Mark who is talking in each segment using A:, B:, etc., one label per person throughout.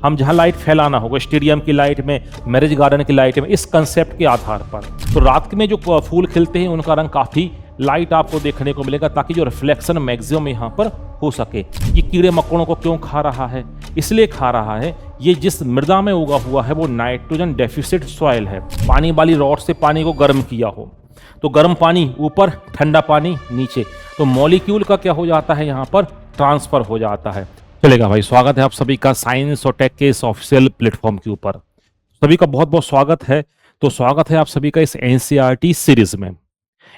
A: हम जहाँ लाइट फैलाना होगा, स्टेडियम की लाइट में, मैरिज गार्डन की लाइट में, इस कंसेप्ट के आधार पर। तो रात में जो फूल खिलते हैं उनका रंग काफ़ी लाइट आपको देखने को मिलेगा, ताकि जो रिफ्लेक्शन मैक्सिमम यहाँ पर हो सके। ये कीड़े मकोड़ों को क्यों खा रहा है? इसलिए खा रहा है, ये जिस मृदा में उगा हुआ है वो नाइट्रोजन डेफिसिट सॉइल है। पानी वाली रॉड से पानी को गर्म किया हो तो गर्म पानी ऊपर, ठंडा पानी नीचे, तो मॉलिक्यूल का क्या हो जाता है, यहाँ पर ट्रांसफर हो जाता है। चलेगा भाई, स्वागत है आप सभी का साइंस और टेक के इस ऑफिशियल प्लेटफॉर्म के ऊपर। सभी का बहुत बहुत स्वागत है। तो स्वागत है आप सभी का इस एनसीईआरटी सीरीज में।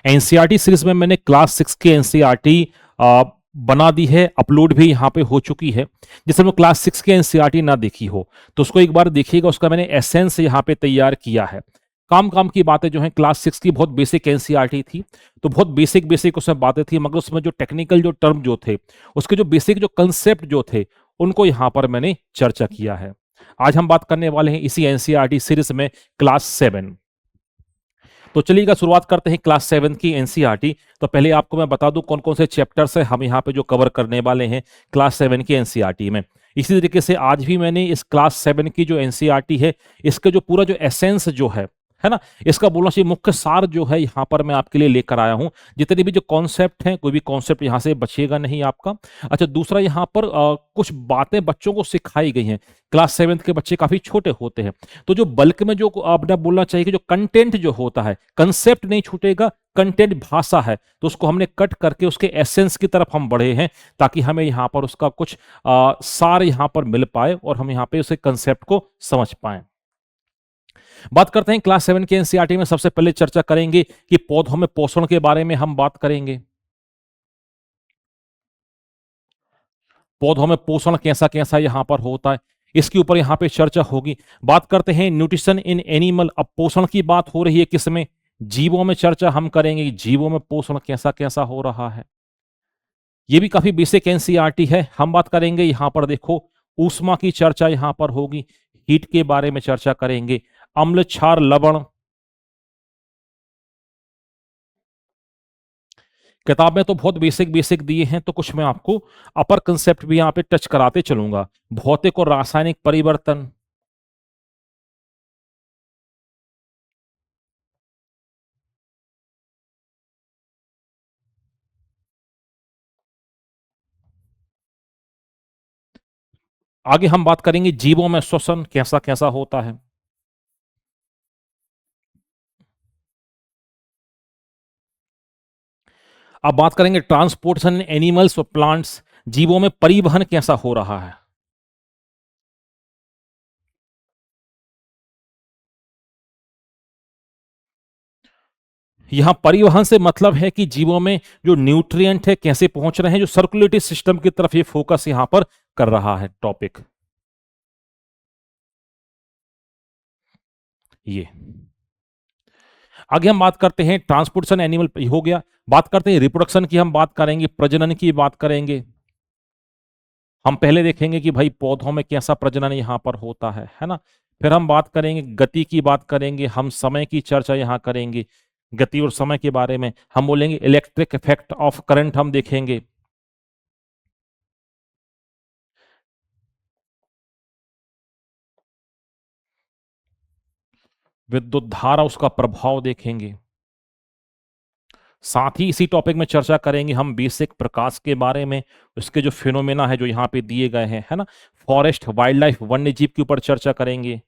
A: एनसीईआरटी सीरीज में मैंने क्लास 6 की एनसीईआरटी बना दी है, अपलोड भी यहाँ पे हो चुकी है। जिसमें मैं क्लास 6 की एनसीईआरटी ना देखी हो तो उसको एक बार देखिएगा, उसका मैंने एसेंस यहाँ पे तैयार किया है। काम काम की बातें जो हैं, क्लास 6 की बहुत बेसिक एनसीईआरटी थी, तो बहुत बेसिक बेसिक उसमें बातें थी, मगर उसमें जो टेक्निकल जो टर्म जो थे, उसके जो बेसिक जो कंसेप्ट जो थे, उनको यहाँ पर मैंने चर्चा किया है। आज हम बात करने वाले हैं इसी एनसीईआरटी सीरीज में क्लास 7। तो चलिएगा शुरुआत करते हैं क्लास 7 की एनसीईआरटी। तो पहले आपको मैं बता दूं कौन कौन से चैप्टर्स है हम यहाँ पे जो कवर करने वाले हैं क्लास 7 की एनसीईआरटी में। इसी तरीके से आज भी मैंने इस क्लास 7 की जो एनसीईआरटी है, इसके जो पूरा जो एसेंस जो है ना, इसका बोलना चाहिए मुख्य सार जो है यहाँ पर मैं आपके लिए लेकर आया हूँ। जितने भी जो कॉन्सेप्ट हैं, कोई भी कॉन्सेप्ट यहाँ से बचेगा नहीं आपका। अच्छा, दूसरा यहाँ पर कुछ बातें बच्चों को सिखाई गई हैं। क्लास 7 के बच्चे काफी छोटे होते हैं, तो जो बल्क में जो आपने बोलना चाहिए कि जो कंटेंट जो होता है, कंसेप्ट नहीं छूटेगा, कंटेंट भाषा है, तो उसको हमने कट करके उसके एसेंस की तरफ हम बढ़े हैं, ताकि हमें यहाँ पर उसका कुछ सार यहाँ पर मिल पाए और हम यहाँ पे उसे कंसेप्ट को समझ पाए। बात करते हैं क्लास 7 के एनसीईआरटी में। सबसे पहले चर्चा करेंगे कि पौधों में पोषण के बारे में हम बात करेंगे। पौधों में पोषण कैसा कैसा यहां पर होता है, इसके ऊपर यहां पे चर्चा होगी। बात करते हैं न्यूट्रिशन इन एनिमल। अब पोषण की बात हो रही है किसमें? जीवों में चर्चा हम करेंगे, जीवों में पोषण कैसा कैसा हो रहा है। ये भी काफी बेसिक एनसीईआरटी है। हम बात करेंगे यहां पर, देखो, ऊष्मा की चर्चा यहां पर होगी, हीट के बारे में चर्चा करेंगे। अम्ल, क्षार, लवण किताब में तो बहुत बेसिक बेसिक दिए हैं, तो कुछ मैं आपको अपर कंसेप्ट भी यहां पे टच कराते चलूंगा। भौतिक और रासायनिक परिवर्तन, आगे हम बात करेंगे जीवों में श्वसन कैसा कैसा होता है। अब बात करेंगे ट्रांसपोर्टेशन एनिमल्स और प्लांट्स, जीवों में परिवहन कैसा हो रहा है। यहां परिवहन से मतलब है कि जीवों में जो न्यूट्रिएंट है कैसे पहुंच रहे हैं, जो सर्कुलेटरी सिस्टम की तरफ ये फोकस यहां पर कर रहा है टॉपिक। ये आगे हम बात करते हैं ट्रांसपोर्टेशन एनिमल हो गया। बात करते हैं रिप्रोडक्शन की, हम बात करेंगे प्रजनन की बात करेंगे। हम पहले देखेंगे कि भाई पौधों में कैसा प्रजनन यहां पर होता है ना। फिर हम बात करेंगे गति की बात करेंगे, हम समय की चर्चा यहां करेंगे। गति और समय के बारे में हम बोलेंगे, इलेक्ट्रिक इफेक्ट ऑफ करंट हम देखेंगे। विद्युत धारा, उसका प्रभाव देखेंगे। साथ ही इसी टॉपिक में चर्चा करेंगे हम बेसिक प्रकाश के बारे में, उसके जो फिनोमेना है जो यहाँ पे दिए गए हैं, है ना। फॉरेस्ट, वाइल्ड लाइफ, वन्य जीव के ऊपर चर्चा करेंगे,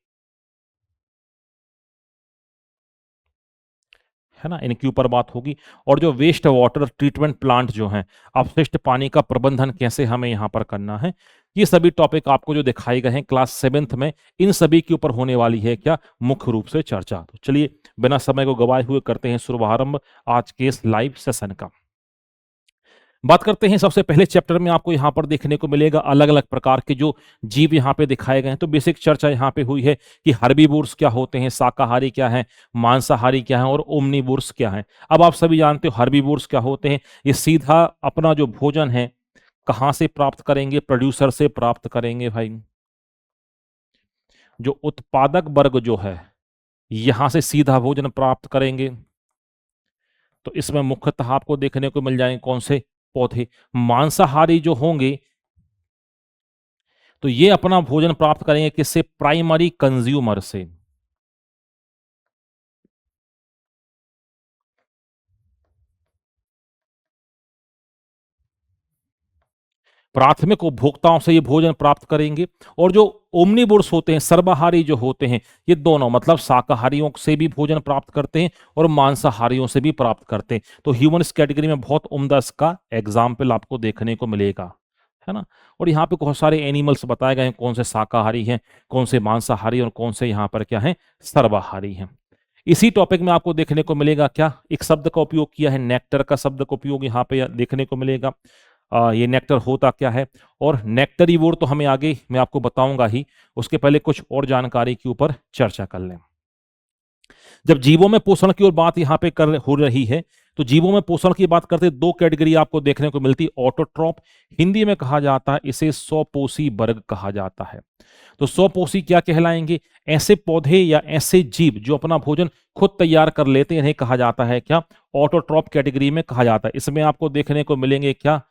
A: है ना, इनके ऊपर बात होगी। और जो वेस्ट वाटर ट्रीटमेंट प्लांट जो हैं, अपशिष्ट पानी का प्रबंधन कैसे हमें यहाँ पर करना है, ये सभी टॉपिक आपको जो दिखाए गए हैं क्लास 7th में, इन सभी के ऊपर होने वाली है क्या, मुख्य रूप से चर्चा। तो चलिए बिना समय को गवाए हुए करते हैं शुभारंभ आज के इस लाइव सेशन का। बात करते हैं सबसे पहले चैप्टर में, आपको यहाँ पर देखने को मिलेगा अलग अलग प्रकार के जो जीव यहाँ पे दिखाए गए हैं। तो बेसिक चर्चा यहाँ पे हुई है कि हर्बीवोर्स क्या होते हैं, शाकाहारी क्या है, मांसाहारी क्या है और ओमनीवोर्स क्या है। अब आप सभी जानते हो हर्बीवोर्स क्या होते हैं। ये सीधा अपना जो भोजन है कहाँ से प्राप्त करेंगे, प्रोड्यूसर से प्राप्त करेंगे भाई। जो उत्पादक वर्ग जो है यहां से सीधा भोजन प्राप्त करेंगे। तो इसमें मुख्यतः आपको देखने को मिल जाएंगे कौन से पौधे। मांसाहारी जो होंगे तो ये अपना भोजन प्राप्त करेंगे किससे? प्राइमरी कंज्यूमर से। प्राथमिक उपभोक्ताओं से ये भोजन प्राप्त करेंगे। और जो ओमनीवोर्स होते हैं, सर्वाहारी जो होते हैं, ये दोनों मतलब शाकाहारियों से भी भोजन प्राप्त करते हैं और मांसाहारियों से भी प्राप्त करते हैं। तो ह्यूमन्स कैटेगरी में बहुत उम्दा इसका एग्जाम्पल आपको देखने को मिलेगा, है ना। और यहाँ पे बहुत सारे एनिमल्स बताए गए हैं, कौन से शाकाहारी हैं, कौन से मांसाहारी और कौन से यहाँ पर क्या है, सर्वाहारी हैं। इसी टॉपिक में आपको देखने को मिलेगा क्या, एक शब्द का उपयोग किया है, नेक्टर का शब्द का उपयोग यहाँ पे देखने को मिलेगा। ये नेक्टर होता क्या है और नेक्टरीवोर तो हमें आगे मैं आपको बताऊंगा ही, उसके पहले कुछ और जानकारी के ऊपर चर्चा कर लें। जब जीवों में पोषण की ओर बात यहाँ पे कर हो रही है, तो जीवों में पोषण की बात करते दो कैटेगरी आपको देखने को मिलती है। ऑटोट्रॉप, हिंदी में कहा जाता है इसे स्वपोषी वर्ग कहा जाता है। तो स्वपोषी क्या कहलाएंगे? ऐसे पौधे या ऐसे जीव जो अपना भोजन खुद तैयार कर लेते हैं, इन्हें कहा जाता है क्या? ऑटोट्रॉप कैटेगरी में कहा जाता है। इसमें आपको देखने को मिलेंगे क्या?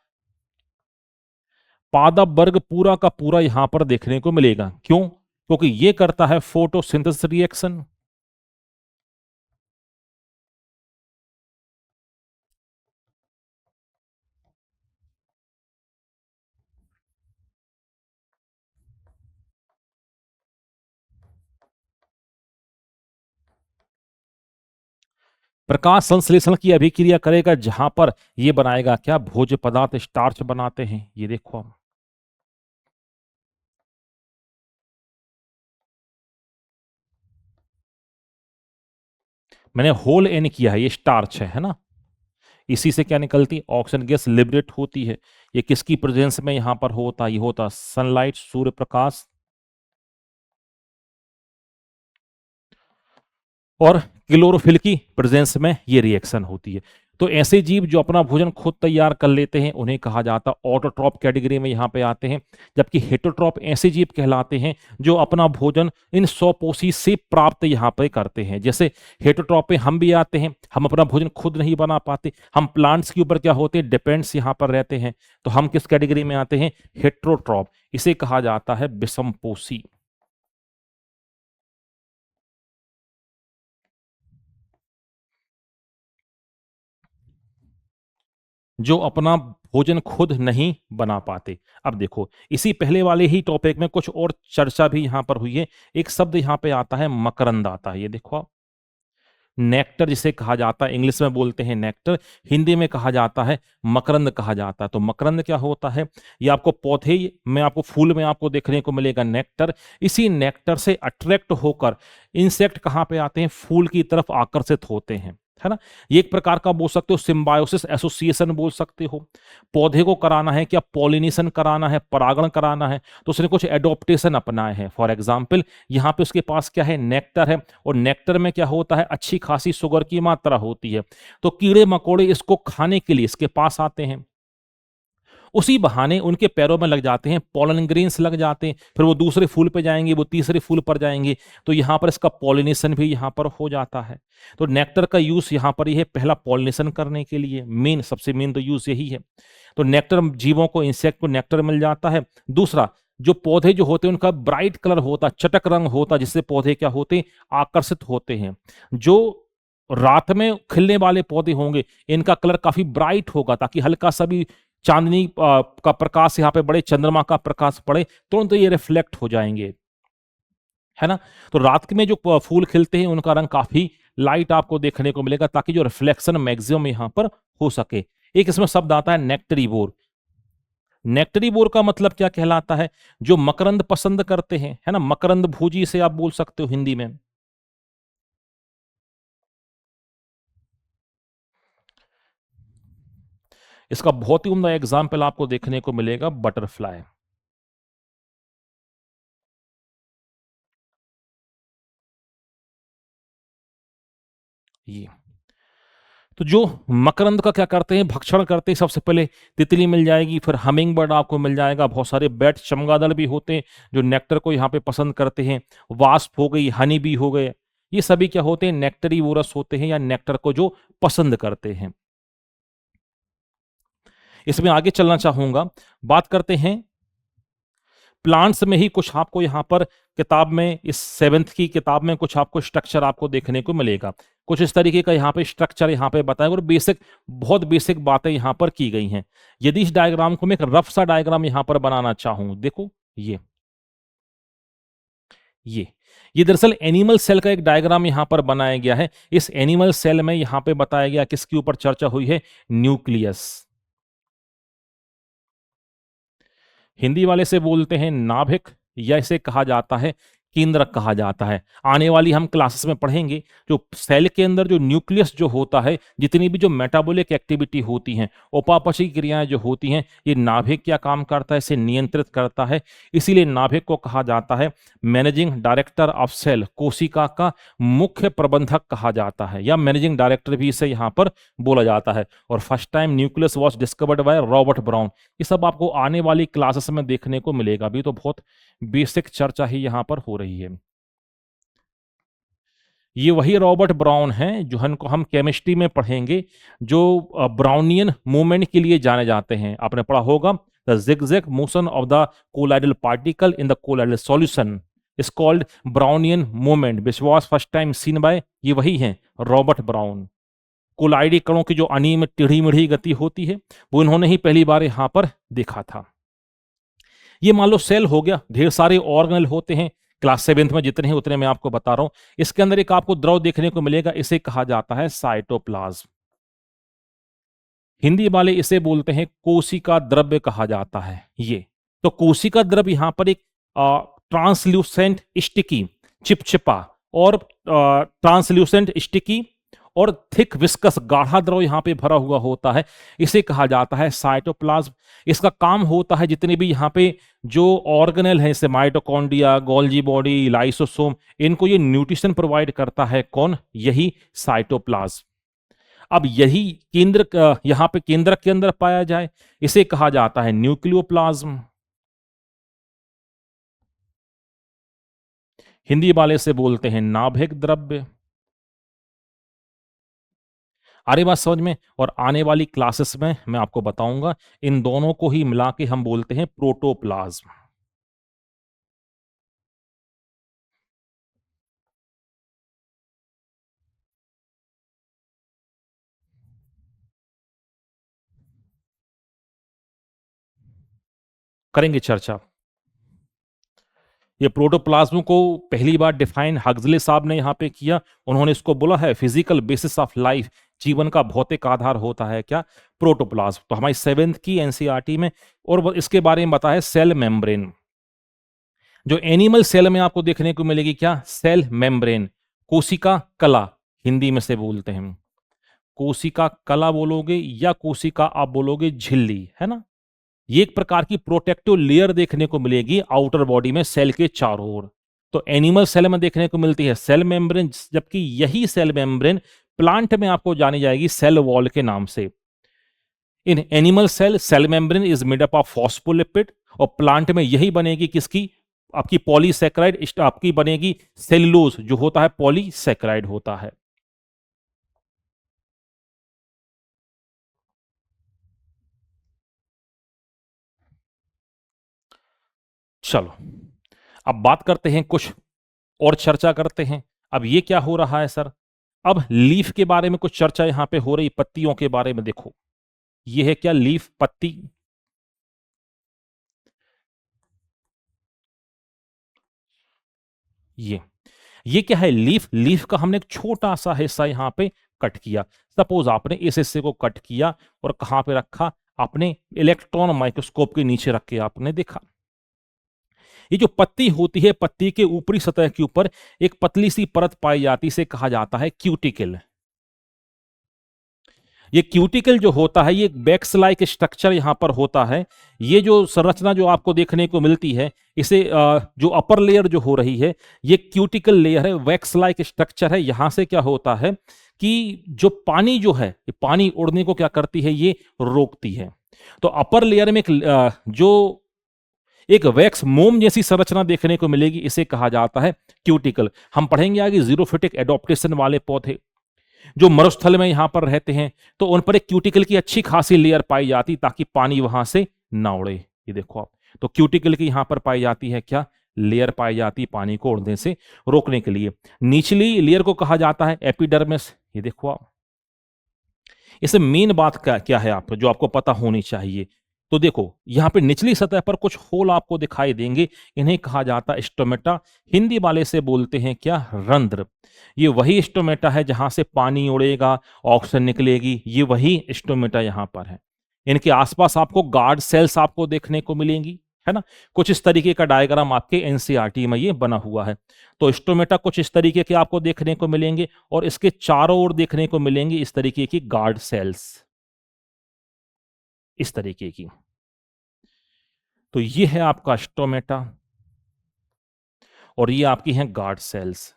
A: पादप वर्ग पूरा का पूरा यहां पर देखने को मिलेगा। क्यों? क्योंकि ये करता है फोटोसिंथेसिस रिएक्शन। प्रकाश संश्लेषण की अभिक्रिया करेगा, जहां पर ये बनाएगा क्या? भोज्य पदार्थ, स्टार्च बनाते हैं। ये देखो आप, मैंने होल एन किया है, ये स्टार्च है ना। इसी से क्या निकलती? ऑक्सीजन गैस लिबरेट होती है। ये किसकी प्रेजेंस में यहां पर होता? ये होता सनलाइट, सूर्य प्रकाश और क्लोरोफिल की प्रेजेंस में ये रिएक्शन होती है। तो ऐसे जीव जो अपना भोजन खुद तैयार कर लेते हैं, उन्हें कहा जाता है ऑटोट्रॉप कैटेगरी में यहाँ पे आते हैं। जबकि हेटरोट्रॉप ऐसे जीव कहलाते हैं जो अपना भोजन इन स्वपोषी से प्राप्त यहाँ पे करते हैं। जैसे हेटरोट्रॉप पे हम भी आते हैं, हम अपना भोजन खुद नहीं बना पाते, हम प्लांट्स के ऊपर क्या होते हैं, डिपेंड्स यहाँ पर रहते हैं। तो हम किस कैटेगरी में आते हैं? हेटरोट्रॉप। इसे कहा जाता है विषमपोषी। जो अपना भोजन खुद नहीं बना पाते। अब देखो, इसी पहले वाले ही टॉपिक में कुछ और चर्चा भी यहां पर हुई है। एक शब्द यहां पे आता है मकरंद आता है, ये देखो आप, नेक्टर जिसे कहा जाता है, इंग्लिश में बोलते हैं नेक्टर, हिंदी में कहा जाता है मकरंद कहा जाता है। तो मकरंद क्या होता है? ये आपको पौधे में, आपको फूल में आपको देखने को मिलेगा नेक्टर। इसी नेक्टर से अट्रैक्ट होकर इंसेक्ट कहाँ पे आते हैं? फूल की तरफ आकर्षित होते हैं, है ना। ये एक प्रकार का बोल सकते हो सिम्बायोसिस एसोसिएशन बोल सकते हो। पौधे को कराना है क्या? पॉलिनेशन कराना है, परागण कराना है, तो उसने कुछ एडोप्टेशन अपनाए हैं। फॉर एग्जाम्पल, यहाँ पे उसके पास क्या है? नेक्टर है, और नेक्टर में क्या होता है? अच्छी खासी शुगर की मात्रा होती है। तो कीड़े मकोड़े इसको खाने के लिए इसके पास आते हैं। उसी बहाने उनके पैरों में लग जाते हैं, पॉलन ग्रेन्स लग जाते हैं, फिर वो दूसरे फूल पे जाएंगे, वो तीसरे फूल पर जाएंगे, तो यहाँ पर इसका पॉलिनेशन भी यहाँ पर हो जाता है। तो नेक्टर का यूज यहाँ पर ये है, पहला पॉलिनेशन करने के लिए, मेन सबसे मेन तो यूज यही है। तो नेक्टर जीवों को, इंसेक्ट को नेक्टर मिल जाता है। दूसरा, जो पौधे जो होते हैं उनका ब्राइट कलर होता, चटक रंग होता, जिससे पौधे क्या होते हैं? आकर्षित होते हैं। जो रात में खिलने वाले पौधे होंगे, इनका कलर काफी ब्राइट होगा, ताकि हल्का सा भी चांदनी का प्रकाश, यहाँ पे बड़े चंद्रमा का प्रकाश पड़े, तुरंत ये रिफ्लेक्ट हो जाएंगे, है ना। तो रात में जो फूल खिलते हैं उनका रंग काफी लाइट आपको देखने को मिलेगा, ताकि जो रिफ्लेक्शन मैक्सिमम यहां पर हो सके। एक इसमें शब्द आता है नेक्टरीवोर। नेक्टरीवोर का मतलब क्या कहलाता है? जो मकरंद पसंद करते हैं, है ना, मकरंद भोजी से आप बोल सकते हो हिंदी में। इसका बहुत ही उम्दा एग्जाम्पल आपको देखने को मिलेगा, बटरफ्लाई। ये तो जो मकरंद का क्या करते हैं? भक्षण करते हैं। सबसे पहले तितली मिल जाएगी, फिर हमिंग बर्ड आपको मिल जाएगा, बहुत सारे बैट चमगादड़ भी होते हैं जो नेक्टर को यहाँ पे पसंद करते हैं। वास्प हो गई, हनी बी हो गए, ये सभी क्या होते हैं? नेक्टरीवोरस होते हैं, या नेक्टर को जो पसंद करते हैं। इसमें आगे चलना चाहूंगा, बात करते हैं प्लांट्स में ही कुछ आपको यहाँ पर किताब में, इस 7th की किताब में कुछ आपको स्ट्रक्चर आपको देखने को मिलेगा। कुछ इस तरीके का यहाँ पे स्ट्रक्चर यहाँ पे बताया और बहुत बेसिक बातें यहाँ पर की गई हैं। यदि इस डायग्राम को मैं एक रफ सा डायग्राम यहाँ पर बनाना चाहूं, देखो ये ये दरअसल एनिमल सेल का एक डायग्राम यहां पर बनाया गया है। इस एनिमल सेल में यहां पे बताया गया किसके ऊपर चर्चा हुई है, न्यूक्लियस। हिंदी वाले से बोलते हैं नाभिक, या इसे कहा जाता है केंद्रक कहा जाता है। आने वाली हम क्लासेस में पढ़ेंगे जो सेल के अंदर जो न्यूक्लियस जो होता है, जितनी भी जो मेटाबॉलिक एक्टिविटी होती हैं, उपापचयी क्रियाएं जो होती हैं, ये नाभिक क्या काम करता है, इसे नियंत्रित करता है। इसीलिए नाभिक को कहा जाता है मैनेजिंग डायरेक्टर ऑफ सेल, कोशिका का मुख्य प्रबंधक कहा जाता है, या मैनेजिंग डायरेक्टर भी इसे यहाँ पर बोला जाता है। और first time nucleus was discovered by Robert brown. ये सब आपको आने वाली क्लासेस में देखने को मिलेगा। अभी तो बहुत बेसिक चर्चा ही यहां पर हो रही है। ये वही रॉबर्ट ब्राउन हैं जो हम केमिस्ट्री में पढ़ेंगे, जो ब्राउनियन मूवमेंट के लिए जाने जाते हैं। आपने पढ़ा होगा the zigzag motion of the colloidal particle in the colloidal solution is called Brownian movement which was first time seen by, ये वही हैं रॉबर्ट ब्राउन। कोलाइडी कणों की जो अनियमित टेढ़ी मेढ़ी गति होती है, वो इन्होंने ही पहली बार यहां पर देखा था। ये मान लो सेल हो गया, ढेर सारे ऑर्गेनल होते हैं, क्लास 7th में जितने हैं उतने मैं आपको बता रहा हूं। इसके अंदर एक आपको द्रव देखने को मिलेगा, इसे कहा जाता है साइटोप्लाज्म। हिंदी वाले इसे बोलते हैं कोशिका द्रव्य कहा जाता है। ये तो कोशिका द्रव्य यहां पर एक ट्रांसल्यूसेंट स्टिकी, चिपचिपा और ट्रांसल्यूसेंट स्टिकी और थिक विस्कस गाढ़ा द्रव यहां पे भरा हुआ होता है, इसे कहा जाता है साइटोप्लाज्म। इसका काम होता है जितने भी यहां पे जो ऑर्गेनेल है, जैसे माइटोकॉन्ड्रिया, गोल्जी बॉडी, लाइसोसोम, इनको ये न्यूट्रिशन प्रोवाइड करता है कौन, यही साइटोप्लाज्म। अब यही केंद्र यहां पे केंद्रक के अंदर पाया जाए, इसे कहा जाता है न्यूक्लियोप्लाज्म। हिंदी वाले से बोलते हैं नाभिक द्रव्य। आ रही बात समझ में? और आने वाली क्लासेस में मैं आपको बताऊंगा, इन दोनों को ही मिला के हम बोलते हैं प्रोटोप्लाज्म। करेंगे चर्चा। ये प्रोटोप्लाज्म को पहली बार डिफाइन हक्सले साहब ने यहां पे किया। उन्होंने इसको बोला है फिजिकल बेसिस ऑफ लाइफ, जीवन का भौतिक आधार होता है क्या, प्रोटोप्लाज्म। तो हमारी 7th की एनसीईआरटी में और इसके बारे में बताया सेल मेम्ब्रेन। जो एनिमल सेल में आपको देखने को मिलेगी क्या, सेल मेम्ब्रेन, कोशिका कला हिंदी में से बोलते हैं। कोशिका कला बोलोगे या कोशिका आप बोलोगे झिल्ली, है ना। ये एक प्रकार की प्रोटेक्टिव लेयर देखने को मिलेगी आउटर बॉडी में सेल के चारों ओर। तो एनिमल सेल में देखने को मिलती है सेल मेम्ब्रेन, जबकि यही सेल मेम्ब्रेन प्लांट में आपको जानी जाएगी सेल वॉल के नाम से। In animal cell membrane is made up of phospholipid, और प्लांट में यही बनेगी किसकी, आपकी पॉलीसैकेराइड, आपकी बनेगी सेलुलोज, जो होता है पॉलीसैकेराइड होता है। चलो अब बात करते हैं, कुछ और चर्चा करते हैं। अब ये क्या हो रहा है सर, अब लीफ के बारे में कुछ चर्चा यहां पे हो रही, पत्तियों के बारे में। देखो ये है क्या, लीफ, पत्ती। ये क्या है, लीफ का हमने एक छोटा सा हिस्सा यहां पे कट किया। सपोज आपने इस हिस्से को कट किया और कहां पे रखा, आपने इलेक्ट्रॉन माइक्रोस्कोप के नीचे रख के आपने देखा। ये जो पत्ती होती है, पत्ती के ऊपरी सतह के ऊपर एक पतली सी परत पाई जाती है, इसे कहा जाता है क्यूटिकल। ये क्यूटिकल जो होता है, ये बैक्स लाइक स्ट्रक्चर यहां पर होता है। ये जो संरचना जो आपको देखने को मिलती है, इसे जो अपर लेयर जो हो रही है, ये क्यूटिकल लेयर है, वैक्स लाइक स्ट्रक्चर है। यहां से क्या होता है कि जो पानी जो है, पानी उड़ने को क्या करती है, ये रोकती है। तो अपर लेयर में जो एक वैक्स मोम जैसी संरचना देखने को मिलेगी, इसे कहा जाता है क्यूटिकल। हम पढ़ेंगे आगे जीरोफिटिक एडॉप्टेशन वाले पौधे जो मरुस्थल में यहां पर रहते हैं, तो उन पर एक क्यूटिकल की अच्छी खासी लेयर पाई जाती ताकि पानी वहां से ना उड़े। ये देखो आप, तो क्यूटिकल की यहां पर पाई जाती है क्या, लेयर पाई जाती है पानी को उड़ने से रोकने के लिए। निचली लेयर को कहा जाता है एपिडर्मिस। ये देखो आप, इसमें मेन बात क्या क्या है आप जो आपको पता होनी चाहिए। तो देखो यहां पे निचली सतह पर कुछ होल आपको दिखाई देंगे, इन्हें कहा जाता है स्टोमेटा। हिंदी वाले से बोलते हैं क्या, रंध्र। ये वही स्टोमेटा है जहां से पानी उड़ेगा, ऑक्सीजन निकलेगी, ये वही स्टोमेटा यहां पर है। इनके आसपास आपको गार्ड सेल्स आपको देखने को मिलेंगी, है ना। कुछ इस तरीके का डायग्राम आपके एनसीईआरटी में ये बना हुआ है। तो स्टोमेटा कुछ इस तरीके के आपको देखने को मिलेंगे और इसके चारों ओर देखने को मिलेंगे इस तरीके की गार्ड सेल्स, इस तरीके की। तो ये है आपका स्टोमेटा और ये आपकी हैं गार्ड सेल्स,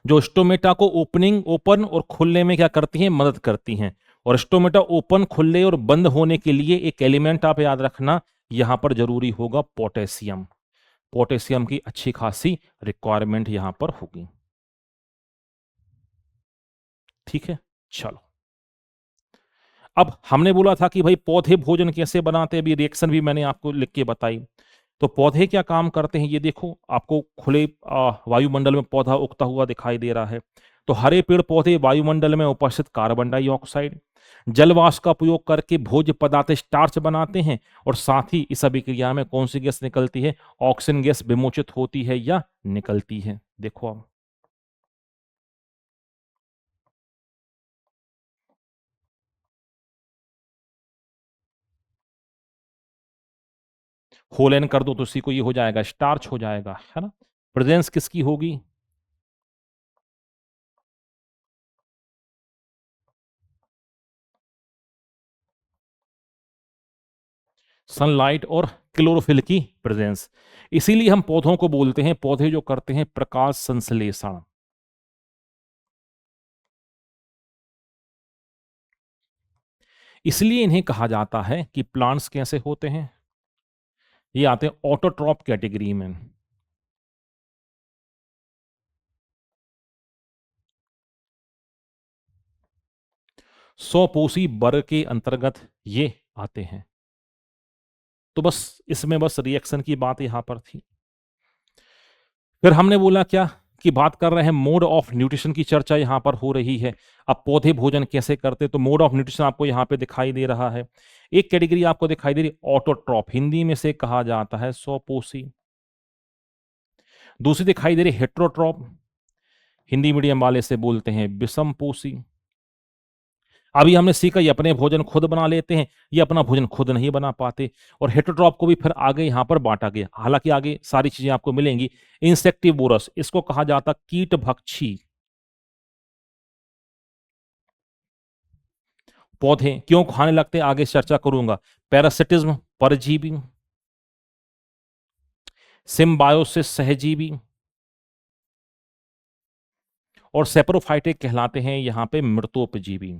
A: जो स्टोमेटा को ओपन और खुलने में क्या करती हैं, मदद करती हैं। और स्टोमेटा ओपन, खुलने और बंद होने के लिए एक एलिमेंट आप याद रखना, यहां पर जरूरी होगा पोटेशियम। पोटेशियम की अच्छी खासी रिक्वायरमेंट यहां पर होगी। ठीक है, चलो। अब हमने बोला था कि भाई पौधे भोजन कैसे बनाते हैं, अभी रिएक्शन भी मैंने आपको लिख के बताई। तो पौधे क्या काम करते हैं, ये देखो आपको खुले वायुमंडल में पौधा उगता हुआ दिखाई दे रहा है। तो हरे पेड़ पौधे वायुमंडल में उपस्थित कार्बन डाइऑक्साइड, जलवाष्प का उपयोग करके भोज्य पदार्थ स्टार्च बनाते हैं। और साथ ही इस अभिक्रिया में कौन सी गैस निकलती है, ऑक्सीजन गैस विमोचित होती है या निकलती है। देखो आप, होल एन कर दो तो उसी को ये हो जाएगा, स्टार्च हो जाएगा, है ना। प्रेजेंस किसकी होगी, सनलाइट और क्लोरोफिल की प्रेजेंस। इसीलिए हम पौधों को बोलते हैं, पौधे जो करते हैं प्रकाश संश्लेषण। इसलिए इन्हें कहा जाता है कि प्लांट्स कैसे होते हैं, ये आते हैं ऑटोट्रॉप कैटेगरी में। 100 पोषी वर्ग के अंतर्गत ये आते हैं। तो बस इसमें बस रिएक्शन की बात यहां पर थी। फिर हमने बोला क्या, कि बात कर रहे हैं मोड ऑफ न्यूट्रिशन की चर्चा यहां पर हो रही है। अब पौधे भोजन कैसे करते, तो मोड ऑफ न्यूट्रिशन आपको यहां पे दिखाई दे रहा है। एक कैटेगरी आपको दिखाई दे रही ऑटोट्रॉप, हिंदी में से कहा जाता है 100 पोषी। दूसरी दिखाई दे रही हेट्रोट्रॉप, हिंदी मीडियम वाले से बोलते हैं विषम पोषी। अभी हमने सीखा ये अपने भोजन खुद बना लेते हैं, ये अपना भोजन खुद नहीं बना पाते। और हेटरोट्रॉप को भी फिर आगे यहां पर बांटा गया, हालांकि आगे सारी चीजें आपको मिलेंगी। इंसेक्टिवोरस, इसको कहा जाता कीट भक्षी। पौधे क्यों खाने लगते हैं आगे चर्चा करूंगा। पैरासिटिज्म, परजीवी। सिम्बायोसिस, सहजीवी। और सेप्रोफाइटिक कहलाते हैं यहां पे मृतोपजीवी।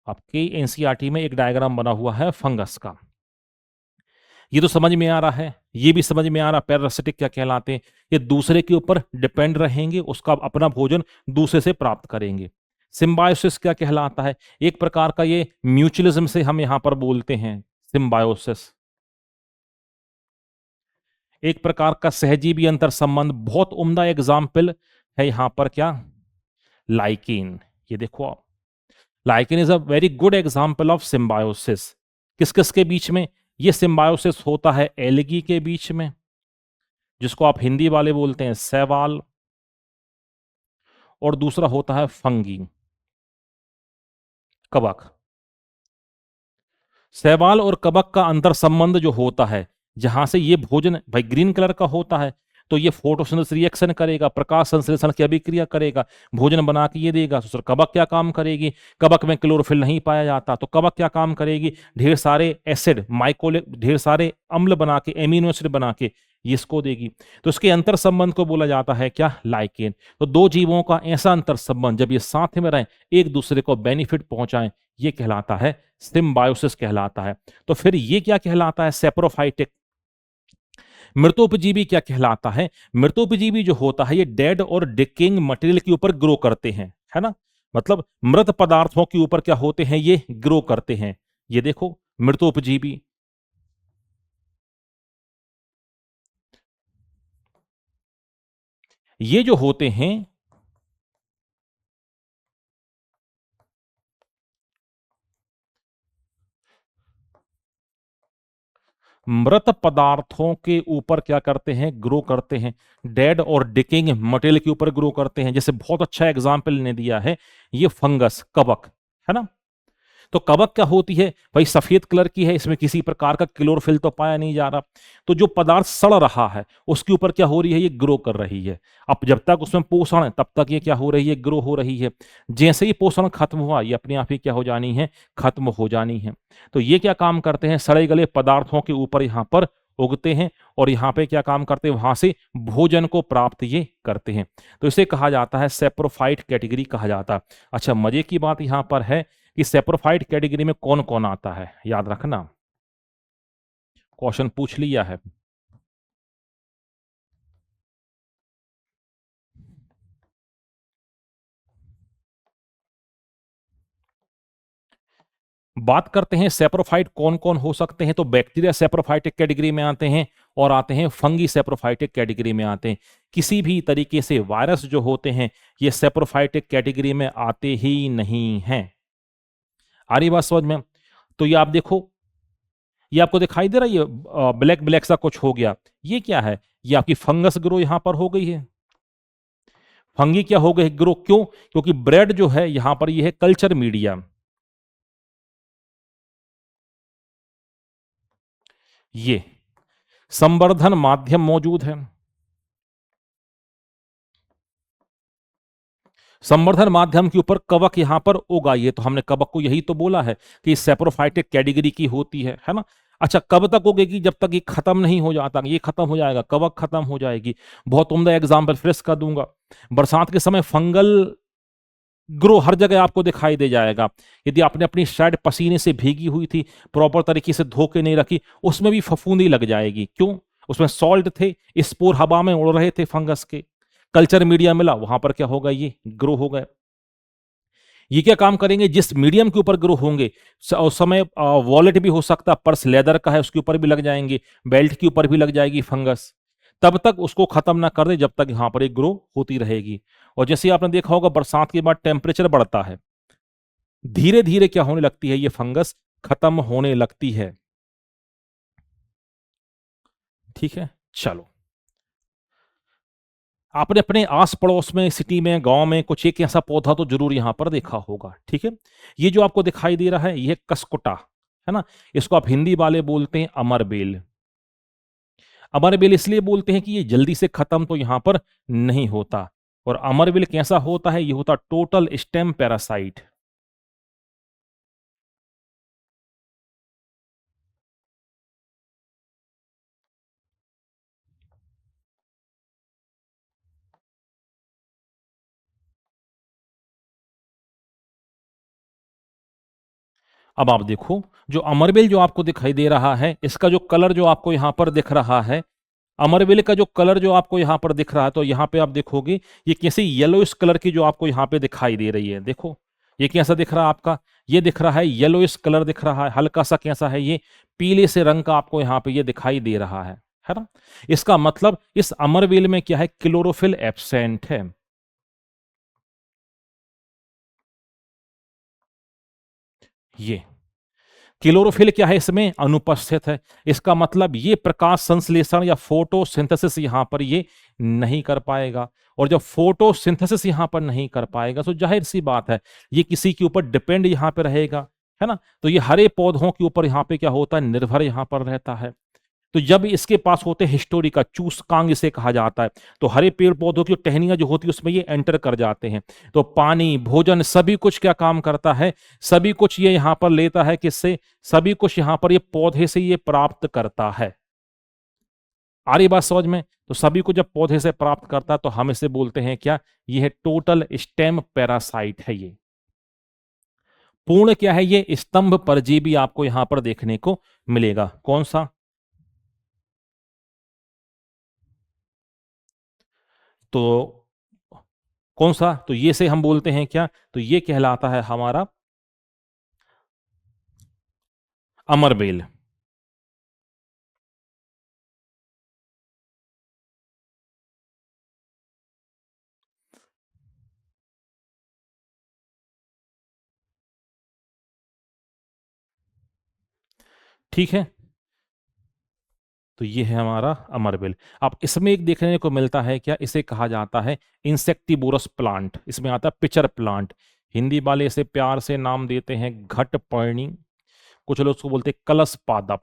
A: आपके एनसीईआरटी में एक डायग्राम बना हुआ है फंगस का, ये तो समझ में आ रहा है। ये भी समझ में आ रहा, पैरासिटिक क्या कहलाते हैं, ये दूसरे के ऊपर डिपेंड रहेंगे, उसका अपना भोजन दूसरे से प्राप्त करेंगे। सिम्बायोसिस क्या कहलाता है, एक प्रकार का ये म्यूचुअलिज्म से हम यहां पर बोलते हैं सिम्बायोसिस। एक प्रकार का सहजीवी अंतर संबंध, बहुत उम्दा एग्जाम्पल है यहां पर क्या, लाइकिन। ये देखो आप, lichen is a very good example of symbiosis. किस किस के बीच में ये सिम्बायोसिस होता है, एलगी के बीच में, जिसको आप हिंदी वाले बोलते हैं शैवाल, और दूसरा होता है फंगी, कवक। शैवाल और कवक का अंतर संबंध जो होता है, जहां से ये भोजन भाई ग्रीन कलर का होता है, तो ये फोटोसिंथेसिस रिएक्शन करेगा, प्रकाश संश्लेषण की अभिक्रिया करेगा, भोजन बना के ये देगा। तो सर कवक क्या काम करेगी, कवक में क्लोरोफिल नहीं पाया जाता, तो कवक क्या काम करेगी, ढेर सारे एसिड माइकोले, ढेर सारे अम्ल बना के, एमिनो एसिड बना के ये इसको देगी। तो इसके अंतर संबंध को बोला जाता है क्या, लाइकेन। तो दो जीवों का ऐसा अंतर संबंध जब ये साथ में रहें, एक दूसरे को बेनिफिट पहुंचाएं, ये कहलाता है सिम्बायोसिस कहलाता है। तो फिर ये क्या कहलाता है, सेप्रोफाइटिक। मृतोपजीवी क्या कहलाता है, मृतोपजीवी जो होता है ये डेड और डिकेइंग मटेरियल के ऊपर ग्रो करते हैं, है ना। मतलब मृत पदार्थों के ऊपर क्या होते हैं, ये ग्रो करते हैं। ये देखो मृतोपजीवी। ये जो होते हैं मृत पदार्थों के ऊपर क्या करते हैं, ग्रो करते हैं। डेड और डिकेइंग मटेरियल के ऊपर ग्रो करते हैं। जैसे बहुत अच्छा एग्जाम्पल ने दिया है ये फंगस, कवक, है ना। तो कवक क्या होती है भाई, सफेद कलर की है, इसमें किसी प्रकार का क्लोरोफिल तो पाया नहीं जा रहा। तो जो पदार्थ सड़ रहा है उसके ऊपर क्या हो रही है, ये ग्रो कर रही है। अब जब तक उसमें पोषण है तब तक ये क्या हो रही है, ग्रो हो रही है। जैसे ही पोषण खत्म हुआ ये अपने आप ही क्या हो जानी है, खत्म हो जानी है। तो ये क्या काम करते हैं, सड़े गले पदार्थों के ऊपर यहां पर उगते हैं और यहाँ पे क्या काम करते हैं, वहां से भोजन को प्राप्त ये करते हैं। तो इसे कहा जाता है सेप्रोफाइट कैटेगरी कहा जाता है। अच्छा, मजे की बात यहां पर है कि सेप्रोफाइट कैटेगरी में कौन कौन आता है, याद रखना, क्वेश्चन पूछ लिया है। बात करते हैं सेप्रोफाइट कौन कौन हो सकते हैं, तो बैक्टीरिया सेप्रोफाइटिक कैटेगरी में आते हैं और आते हैं फंगी सेप्रोफाइटिक कैटेगरी में आते हैं। किसी भी तरीके से वायरस जो होते हैं ये सेप्रोफाइटिक कैटेगरी में आते ही नहीं हैं। आ रही बात समझ में। तो ये आप देखो, ये आपको दिखाई दे रहा है, ये ब्लैक ब्लैक सा कुछ हो गया, ये क्या है, ये आपकी फंगस ग्रो यहां पर हो गई है। फंगी क्या हो गई ग्रो, क्यों, क्योंकि ब्रेड जो है यहां पर ये है कल्चर मीडिया। ये संवर्धन माध्यम मौजूद है। संवर्धन माध्यम के ऊपर कवक यहां पर उगा, ये तो हमने कवक को यही तो बोला है कि सेप्रोफाइटिक कैटेगरी की होती है ना। अच्छा, कब तक उगेगी, जब तक ये खत्म नहीं हो जाता, ये खत्म हो जाएगा कवक खत्म हो जाएगी। बहुत उम्दा एग्जांपल फिर इसका दूंगा। बरसात के समय फंगल ग्रो हर जगह आपको दिखाई दे जाएगा। यदि आपने अपनी शर्ट पसीने से भीगी हुई थी, प्रॉपर तरीके से धो के नहीं रखी, उसमें भी फफूंदी लग जाएगी। क्यों, उसमें सॉल्ट थे, स्पोर हवा में उड़ रहे थे फंगस के, कल्चर मीडिया मिला, वहां पर क्या होगा, ये ग्रो हो गए। ये क्या काम करेंगे, जिस मीडियम के ऊपर ग्रो होंगे उस समय वॉलेट भी हो सकता, पर्स लेदर का है उसके ऊपर भी लग जाएंगे, बेल्ट के ऊपर भी लग जाएगी फंगस। तब तक उसको खत्म ना कर दे जब तक यहां पर एक ग्रो होती रहेगी। और जैसे आपने देखा होगा बरसात के बाद टेम्परेचर बढ़ता है, धीरे धीरे क्या होने लगती है, ये फंगस खत्म होने लगती है। ठीक है, चलो। आपने अपने आस पड़ोस में, सिटी में, गांव में कुछ एक ऐसा पौधा तो जरूर यहां पर देखा होगा। ठीक है, ये जो आपको दिखाई दे रहा है ये कसकुटा, है ना। इसको आप हिंदी वाले बोलते हैं अमरबेल। अमरबेल इसलिए बोलते हैं कि ये जल्दी से खत्म तो यहां पर नहीं होता। और अमरबेल कैसा होता है, ये होता टोटल स्टेम पैरासाइट। अब आप देखो, जो अमरबेल जो आपको दिखाई दे रहा है, इसका जो कलर जो आपको यहां पर दिख रहा है, अमरबेल का जो कलर जो आपको यहां पर दिख रहा है, तो यहां पे आप देखोगे ये कैसे येलोइश कलर की जो आपको यहां पे दिखाई दे रही है। देखो ये कैसा दिख रहा है आपका, ये दिख रहा है येलोइश कलर दिख रहा है, हल्का सा कैसा है, ये पीले से रंग का आपको यहां पे ये दिखाई दे रहा है ना। इसका मतलब इस अमरबेल में क्या है, क्लोरोफिल एब्सेंट है। ये क्लोरोफिल क्या है, इसमें अनुपस्थित है। इसका मतलब ये प्रकाश संश्लेषण या फोटोसिंथेसिस यहां पर ये नहीं कर पाएगा। और जब फोटोसिंथेसिस यहां पर नहीं कर पाएगा तो जाहिर सी बात है ये किसी के ऊपर डिपेंड यहां पर रहेगा, है ना। तो ये हरे पौधों के ऊपर यहां पे क्या होता है, निर्भर यहां पर रहता है। तो जब इसके पास होते हैं हिस्टोरिका, चूसकांग इसे कहा जाता है, तो हरे पेड़ पौधों की टहनियां जो होती है उसमें ये एंटर कर जाते हैं। तो पानी, भोजन, सभी कुछ क्या काम करता है, सभी कुछ ये यहां पर लेता है किससे, सभी कुछ यहां पर ये पौधे से ये प्राप्त करता है। आ रही बात समझ में। तो सभी को जब पौधे से प्राप्त करता है तो हम इसे बोलते हैं क्या, ये है टोटल स्टेम पैरासाइट है। ये पूर्ण क्या है, ये स्तंभ परजीवी आपको यहां पर देखने को मिलेगा। कौन सा, तो कौन सा, तो ये से हम बोलते हैं क्या, तो ये कहलाता है हमारा अमरबेल। ठीक है, तो ये है हमारा अमरबेल। अब इसमें एक देखने को मिलता है क्या, इसे कहा जाता है इंसेक्टिबोरस प्लांट। इसमें आता है पिचर प्लांट। हिंदी वाले इसे प्यार से नाम देते हैं घटपर्णी, कुछ लोग उसको बोलते हैं कलश पादप।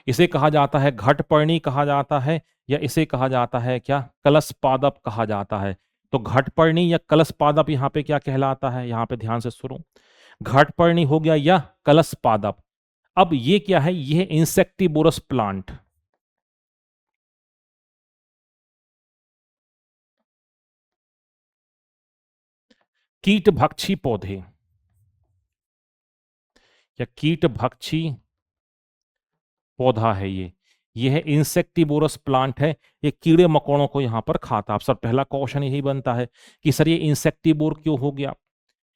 A: इसे कहा जाता है घटपर्णी कहा जाता है, या इसे कहा जाता है क्या, कलश पादप कहा जाता है। तो घटपर्णी या कलश पादप यहाँ पे क्या कहलाता है, यहाँ पे ध्यान से सुनो। घटपर्णी हो गया या कलश पादप। अब ये क्या है, ये है इंसेक्टिबोरस प्लांट। कीट भक्षी पौधे या कीट भक्षी पौधा है ये है इंसेक्टिबोरस प्लांट है। ये कीड़े मकोड़ों को यहां पर खाता है। अब सर पहला क्वेश्चन यही बनता है कि सर ये इंसेक्टिबोर क्यों हो गया,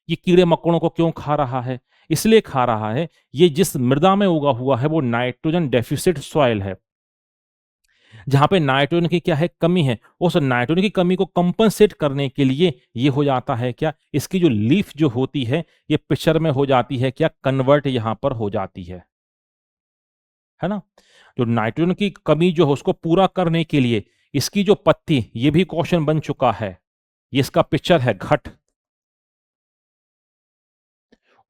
A: ये कीड़े मकोड़ों को क्यों खा रहा है। इसलिए खा रहा है, ये जिस मृदा में उगा हुआ है वो नाइट्रोजन डेफिसिट सॉइल है, जहां पे नाइट्रोजन की क्या है, कमी है। उस नाइट्रोजन की कमी को कंपनसेट करने के लिए ये हो जाता है क्या, इसकी जो लीफ जो होती है ये पिक्चर में हो जाती है क्या, कन्वर्ट यहां पर हो जाती है ना। जो नाइट्रोजन की कमी जो है उसको पूरा करने के लिए इसकी जो पत्ती, ये भी क्वेश्चन बन चुका है, ये इसका पिक्चर है घट।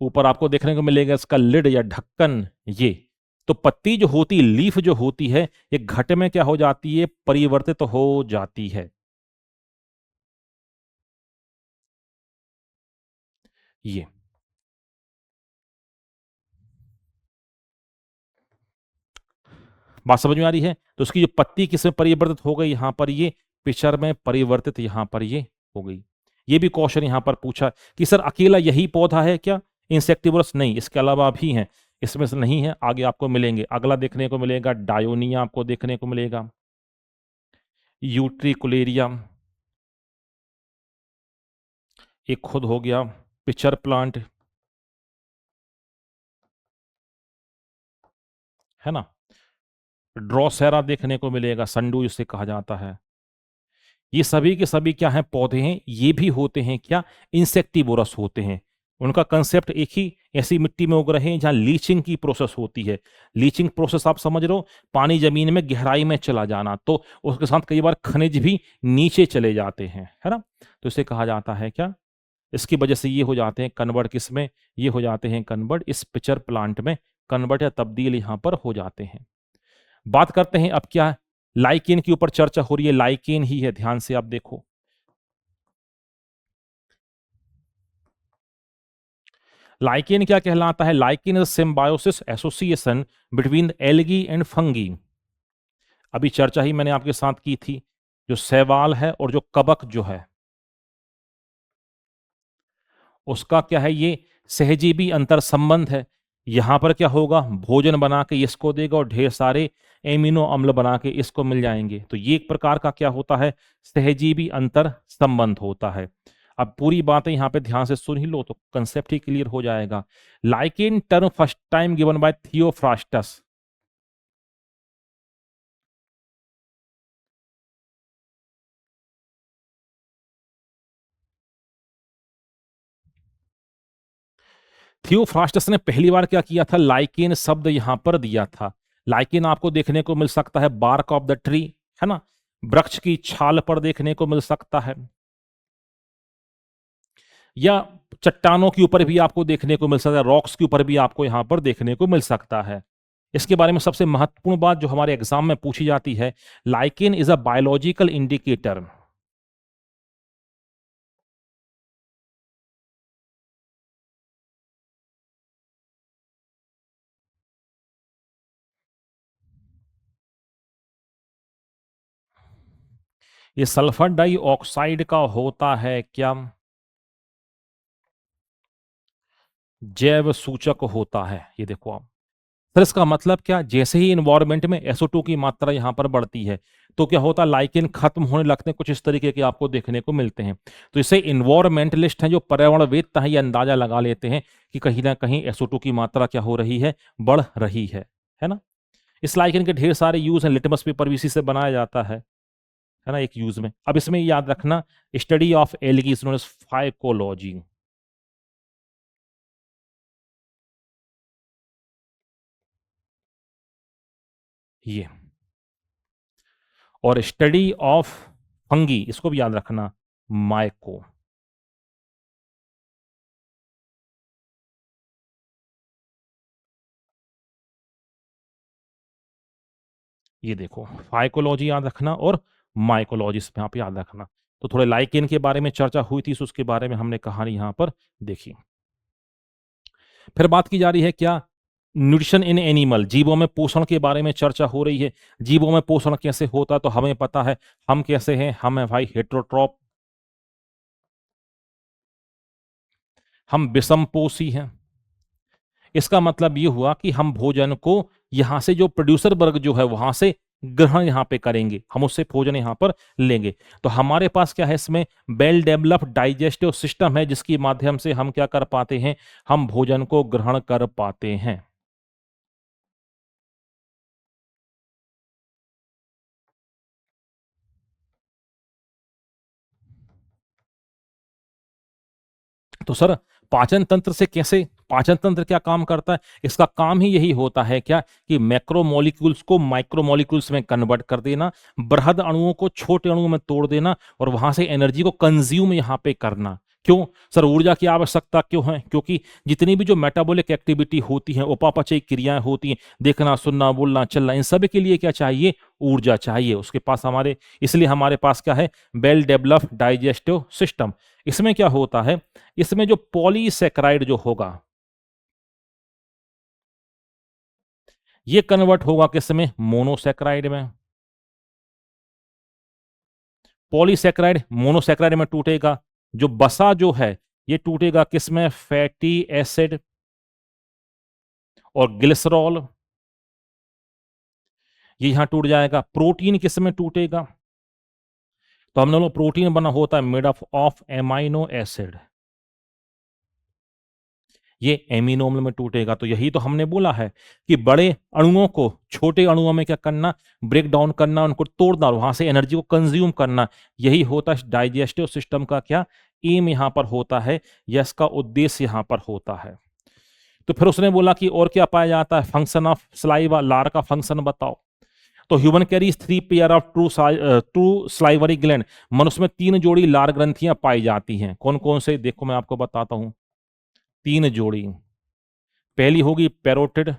A: ऊपर आपको देखने को मिलेगा इसका लिड या ढक्कन ये। तो पत्ती जो होती, लीफ जो होती है, ये घट में क्या हो जाती है, परिवर्तित तो हो जाती है ये। बात समझ में आ रही है। तो उसकी जो पत्ती किसमें परिवर्तित हो गई, यहां पर ये पिक्चर में परिवर्तित यहां पर ये हो गई। ये भी क्वेश्चन यहां पर पूछा कि सर अकेला यही पौधा है क्या इंसेक्टिवरस, नहीं इसके अलावा भी हैं, इसमें से नहीं है, आगे आपको मिलेंगे। अगला देखने को मिलेगा डायोनिया, आपको देखने को मिलेगा यूट्रिकुलेरिया, एक खुद हो गया पिक्चर प्लांट, है ना। ड्रोसेरा देखने को मिलेगा, संडू जिसे कहा जाता है। ये सभी के सभी क्या हैं, पौधे हैं। ये भी होते हैं क्या, इंसेक्टिवोरस होते हैं। उनका कंसेप्ट एक ही, ऐसी मिट्टी में उग रहे हैं जहां लीचिंग की प्रोसेस होती है। लीचिंग प्रोसेस आप समझ रहे हो, पानी जमीन में गहराई में चला जाना, तो उसके साथ कई बार खनिज भी नीचे चले जाते हैं, है ना। तो इसे कहा जाता है क्या, इसकी वजह से ये हो जाते हैं कन्वर्ट, किस में, ये हो जाते हैं कन्वर्ट, इस पिक्चर प्लांट में कन्वर्ट या तब्दील यहां पर हो जाते हैं। बात करते हैं अब क्या, लाइकेन के ऊपर चर्चा हो रही है, लाइकेन ही है, ध्यान से आप देखो। लाइकेन क्या कहलाता है, lichen is symbiosis association between algae and fungi. अभी चर्चा ही मैंने आपके साथ की थी, जो शैवाल है और जो कवक जो है, उसका क्या है, ये सहजीवी अंतर संबंध है। यहां पर क्या होगा, भोजन बना के इसको देगा और ढेर सारे एमिनो अम्ल बना के इसको मिल जाएंगे। तो ये एक प्रकार का क्या होता है, सहजीवी अंतर संबंध होता है। अब पूरी बातें यहां पे ध्यान से सुन ही लो तो कंसेप्ट ही क्लियर हो जाएगा। Lichen term first time given by Theophrastus. Theophrastus ने पहली बार क्या किया था, लाइकेन शब्द यहां पर दिया था। लाइकेन आपको देखने को मिल सकता है बार्क ऑफ द ट्री, है ना, वृक्ष की छाल पर देखने को मिल सकता है, या चट्टानों के ऊपर भी आपको देखने को मिल सकता है, रॉक्स के ऊपर भी आपको यहां पर देखने को मिल सकता है। इसके बारे में सबसे महत्वपूर्ण बात जो हमारे एग्जाम में पूछी जाती है, lichen is a biological indicator. ये सल्फर डाइऑक्साइड का होता है क्या, जैव सूचक होता है। ये देखो आप, सर इसका मतलब क्या, जैसे ही इन्वायरमेंट में SO2 की मात्रा यहाँ पर बढ़ती है तो क्या होता है, लाइकेन खत्म होने लगते हैं, कुछ इस तरीके के आपको देखने को मिलते हैं। तो इससे इन्वायरमेंटलिस्ट हैं जो पर्यावरणवेत्ता हैं, ये अंदाजा लगा लेते हैं कि कहीं ना कहीं SO2 की मात्रा क्या हो रही है, बढ़ रही है ना। इस लाइकेन के ढेर सारे यूज हैं, लिटमस पेपर भी इसी से बनाया जाता है ना, एक यूज में। अब इसमें याद रखना, study of algae is known as phycology. ये और स्टडी ऑफ फंगी, इसको भी याद रखना, माइको। ये देखो, फाइकोलॉजी याद रखना और माइकोलॉजी इसमें आप याद रखना। तो थोड़े लाइकेन के बारे में चर्चा हुई थी, उसके बारे में हमने कहानी यहां पर देखी। फिर बात की जा रही है क्या, न्यूट्रिशन इन एनिमल, जीवों में पोषण के बारे में चर्चा हो रही है। जीवों में पोषण कैसे होता है, तो हमें पता है हम कैसे हैं, हम है भाई हेट्रोट्रॉप, हम विषमपोषी हैं। इसका मतलब ये हुआ कि हम भोजन को यहां से, जो प्रोड्यूसर वर्ग जो है वहां से ग्रहण यहां पे करेंगे, हम उससे भोजन यहां पर लेंगे। तो हमारे पास क्या है, इसमें वेल डेवलप्ड डाइजेस्टिव सिस्टम है, जिसके माध्यम से हम क्या कर पाते हैं, हम भोजन को ग्रहण कर पाते हैं। तो सर पाचन तंत्र से कैसे, पाचन तंत्र क्या काम करता है, इसका काम ही यही होता है क्या, कि मैक्रोमोलिक्यूल्स को माइक्रोमोलिक्यूल्स में कन्वर्ट कर देना, बृहद अणुओं को छोटे अणुओं में तोड़ देना और वहां से एनर्जी को कंज्यूम यहां पे करना। क्यों सर, ऊर्जा की आवश्यकता क्यों है, क्योंकि जितनी भी जो मेटाबॉलिक एक्टिविटी होती है, उपापचयी क्रियाएं होती हैं, देखना सुनना बोलना चलना, इन सब के लिए क्या चाहिए, ऊर्जा चाहिए उसके पास हमारे। इसलिए हमारे पास क्या है, वेल डेवलप्ड डाइजेस्टिव सिस्टम। इसमें क्या होता है, इसमें जो पॉलीसेक्राइड जो होगा, ये कन्वर्ट होगा किस में, मोनोसेक्राइड में। पॉलीसेक्राइड मोनोसेक्राइड में टूटेगा। जो बसा जो है, ये टूटेगा किस में, फैटी एसिड और ग्लिसरॉल, ये यहां टूट जाएगा। प्रोटीन किस में टूटेगा, तो हमने लोग प्रोटीन बना होता है मेड ऑफ एमाइनो एसिड, ये एमिनो अम्ल में टूटेगा। तो यही तो हमने बोला है कि बड़े अणुओं को छोटे अणुओं में क्या करना, ब्रेक डाउन करना, उनको तोड़ना और वहां से एनर्जी को कंज्यूम करना। यही होता है डाइजेस्टिव सिस्टम का क्या एम यहां पर होता है, या इसका उद्देश्य यहां पर होता है। तो फिर उसने बोला कि और क्या पाया जाता है, फंक्शन ऑफ सलाइवा, लार का फंक्शन बताओ। तो human carries 3 pair of true salivary gland, मनुष्य में 3 जोड़ी लार ग्रंथियां पाई जाती हैं। कौन कौन से, देखो मैं आपको बताता हूं, 3 जोड़ी। पहली होगी पैरोटिड,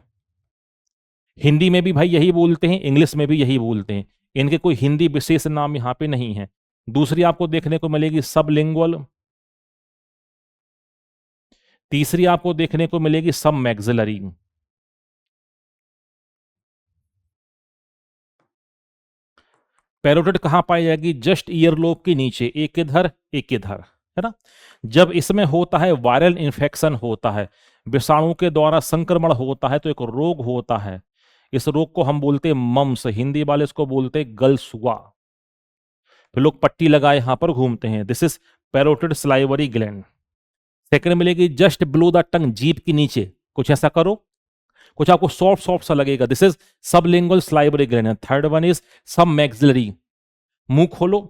A: हिंदी में भी भाई यही बोलते हैं, इंग्लिश में भी यही बोलते हैं, इनके कोई हिंदी विशेष नाम यहां पे नहीं है। दूसरी आपको देखने को मिलेगी सबलिंगुअल, तीसरी आपको देखने को मिलेगी सब मैक्सिलरी। पैरोटिड कहां पाई जाएगी, जस्ट ईयरलोब के नीचे, एक इधर एक इधर, है ना। जब इसमें होता है वायरल इन्फेक्शन होता है, विषाणु के द्वारा संक्रमण होता है, तो एक रोग होता है, इस रोग को हम बोलते हैं मम्स, हिंदी वाले इसको बोलते हैं गलसुआ। फिर लोग पट्टी लगाए यहां पर घूमते हैं, this is parotid salivary gland. Second मिलेगी जस्ट बिलो द टंग, जीभ के नीचे, कुछ ऐसा करो, कुछ आपको सॉफ्ट सॉफ्ट सा लगेगा, this is sublingual salivary gland. Third one is सब मैक्सिलरी, मुंह खोलो,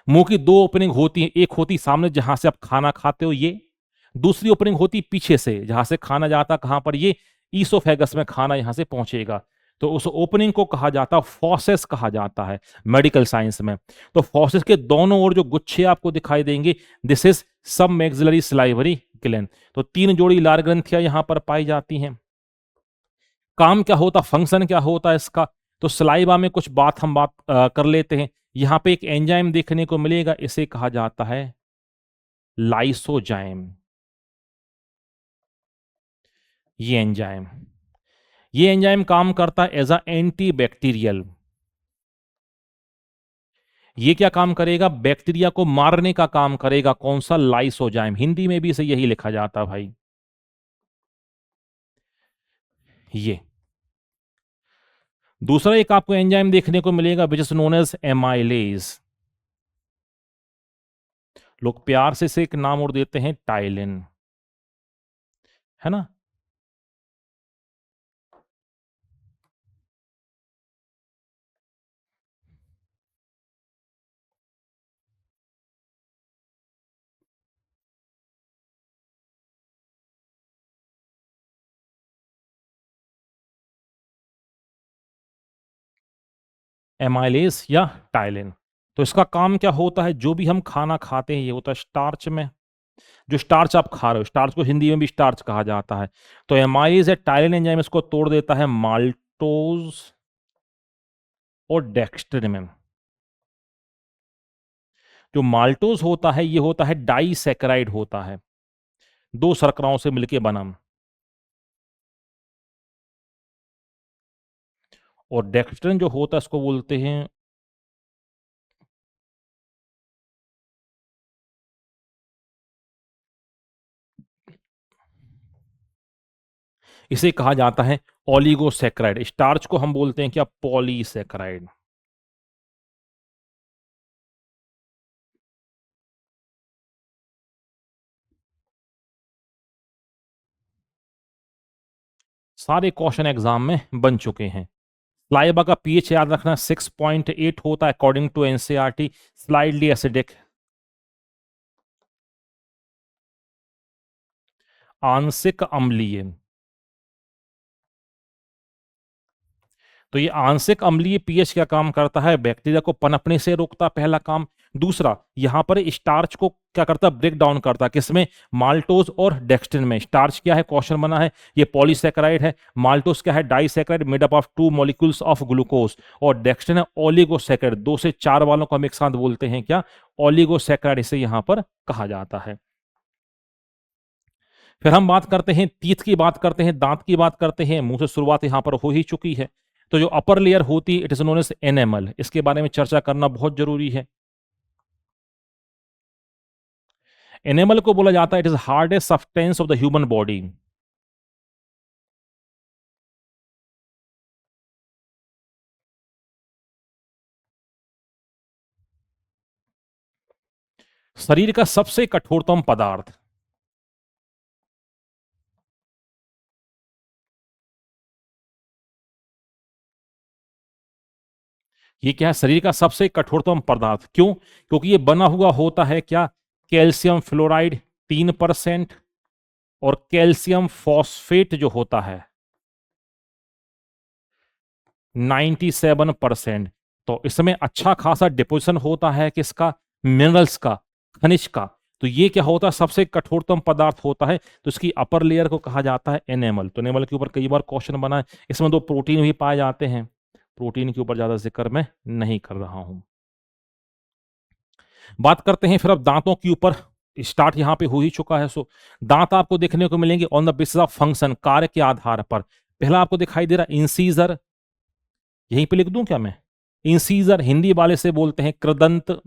A: मुंह की 2 ओपनिंग होती है, एक होती सामने जहां से आप खाना खाते हो, ये दूसरी ओपनिंग होती पीछे से, जहां से खाना जाता कहां पर, ये ईसोफेगस में खाना यहां से पहुंचेगा। तो उस ओपनिंग को कहा जाता है फॉसेस, कहा जाता है मेडिकल साइंस में। तो फॉसेस के दोनों ओर जो गुच्छे आपको दिखाई देंगे, दिस इज सब मैक्सिलरी स्लाइवरी ग्लैंड। तो 3 जोड़ी लार ग्रंथियां यहां पर पाई जाती हैं। काम क्या होता, फंक्शन क्या होता है इसका, तो सलाइवा में कुछ बात कर लेते हैं। यहां पे एक एंजाइम देखने को मिलेगा, इसे कहा जाता है लाइसोजाइम। ये एंजाइम काम करता है एज अ एंटी बैक्टीरियल। ये क्या काम करेगा, बैक्टीरिया को मारने का काम करेगा। कौन सा, लाइसोजाइम, हिंदी में भी इसे यही लिखा जाता है भाई, ये दूसरा एक आपको एंजाइम देखने को मिलेगा which is known as amylase. लोग प्यार से इसे एक नाम और देते हैं टाइलिन, है ना। एमाइलेज या टाइलिन। तो इसका काम क्या होता है, जो भी हम खाना खाते हैं ये होता है स्टार्च में। जो स्टार्च आप खा रहे हो, स्टार्च को हिंदी में भी स्टार्च कहा जाता है। तो एमाइलेज या टाइलिन एंजाइम इसको तोड़ देता है माल्टोज और डेक्स्ट्रिन में। जो माल्टोज होता है ये होता है डाइसैकेराइड होता है, दो शर्कराओं से मिलके बना। और डेक्स्ट्रिन जो होता है इसको बोलते हैं, इसे कहा जाता है ओलिगोसैकेराइड। स्टार्च को हम बोलते हैं क्या, पॉलीसैकेराइड। सारे क्वेश्चन एग्जाम में बन चुके हैं। स्लाइबा का पीएच याद रखना 6.8 होता है according to NCERT, slightly acidic. आंशिक अम्लीय, तो ये आंशिक अम्लीय पीएच क्या काम करता है, बैक्टीरिया को पनपने से रोकता, पहला काम। दूसरा, यहां पर स्टार्च को क्या करता है, ब्रेक डाउन करता है। किसमें, माल्टोज और डेक्स्ट्रिन में। स्टार्च क्या है, क्वेश्चन बना है, ये पॉलीसैकेराइड है। माल्टोज क्या है, disaccharide made up of 2 molecules of glucose. और डेक्स्ट्रिन है ओलिगोसैकेराइड, 2 से 4 वालों को हम एक साथ बोलते हैं क्या, ओलिगोसैकेराइड, इसे यहां पर कहा जाता है। फिर हम बात करते हैं टीथ की, बात करते हैं दांत की, बात करते हैं। मुंह से शुरुआत यहां पर हो ही चुकी है। तो जो अपर लेयर होती है it is known as enamel, इसके बारे में चर्चा करना बहुत जरूरी है। एनेमल को बोला जाता है it is hardest substance of the human body. शरीर का सबसे कठोरतम पदार्थ, ये क्या है, शरीर का सबसे कठोरतम पदार्थ। क्यों, क्योंकि ये बना हुआ होता है क्या, कैल्शियम फ्लोराइड 3% और कैल्शियम फॉस्फेट जो होता है 97%। तो इसमें अच्छा खासा डिपोजिशन होता है किसका, मिनरल्स का, खनिज का। तो ये क्या होता है, सबसे कठोरतम पदार्थ होता है। तो इसकी अपर लेयर को कहा जाता है एनेमल। तो एनेमल के ऊपर कई बार क्वेश्चन बना है। इसमें 2 प्रोटीन भी पाए जाते हैं, प्रोटीन के ऊपर ज्यादा जिक्र मैं नहीं कर रहा हूं। बात करते हैं फिर अब दांतों के ऊपर। स्टार्ट यहां पे हो ही चुका है। सो दांत आपको देखने को मिलेंगे on the basis of function, कार्य के आधार पर। पहला आपको दिखाई दे रहा इंसीजर, यहीं पे लिख दूं क्या मैं, इंसीजर हिंदी वाले से बोलते हैं कृदंत।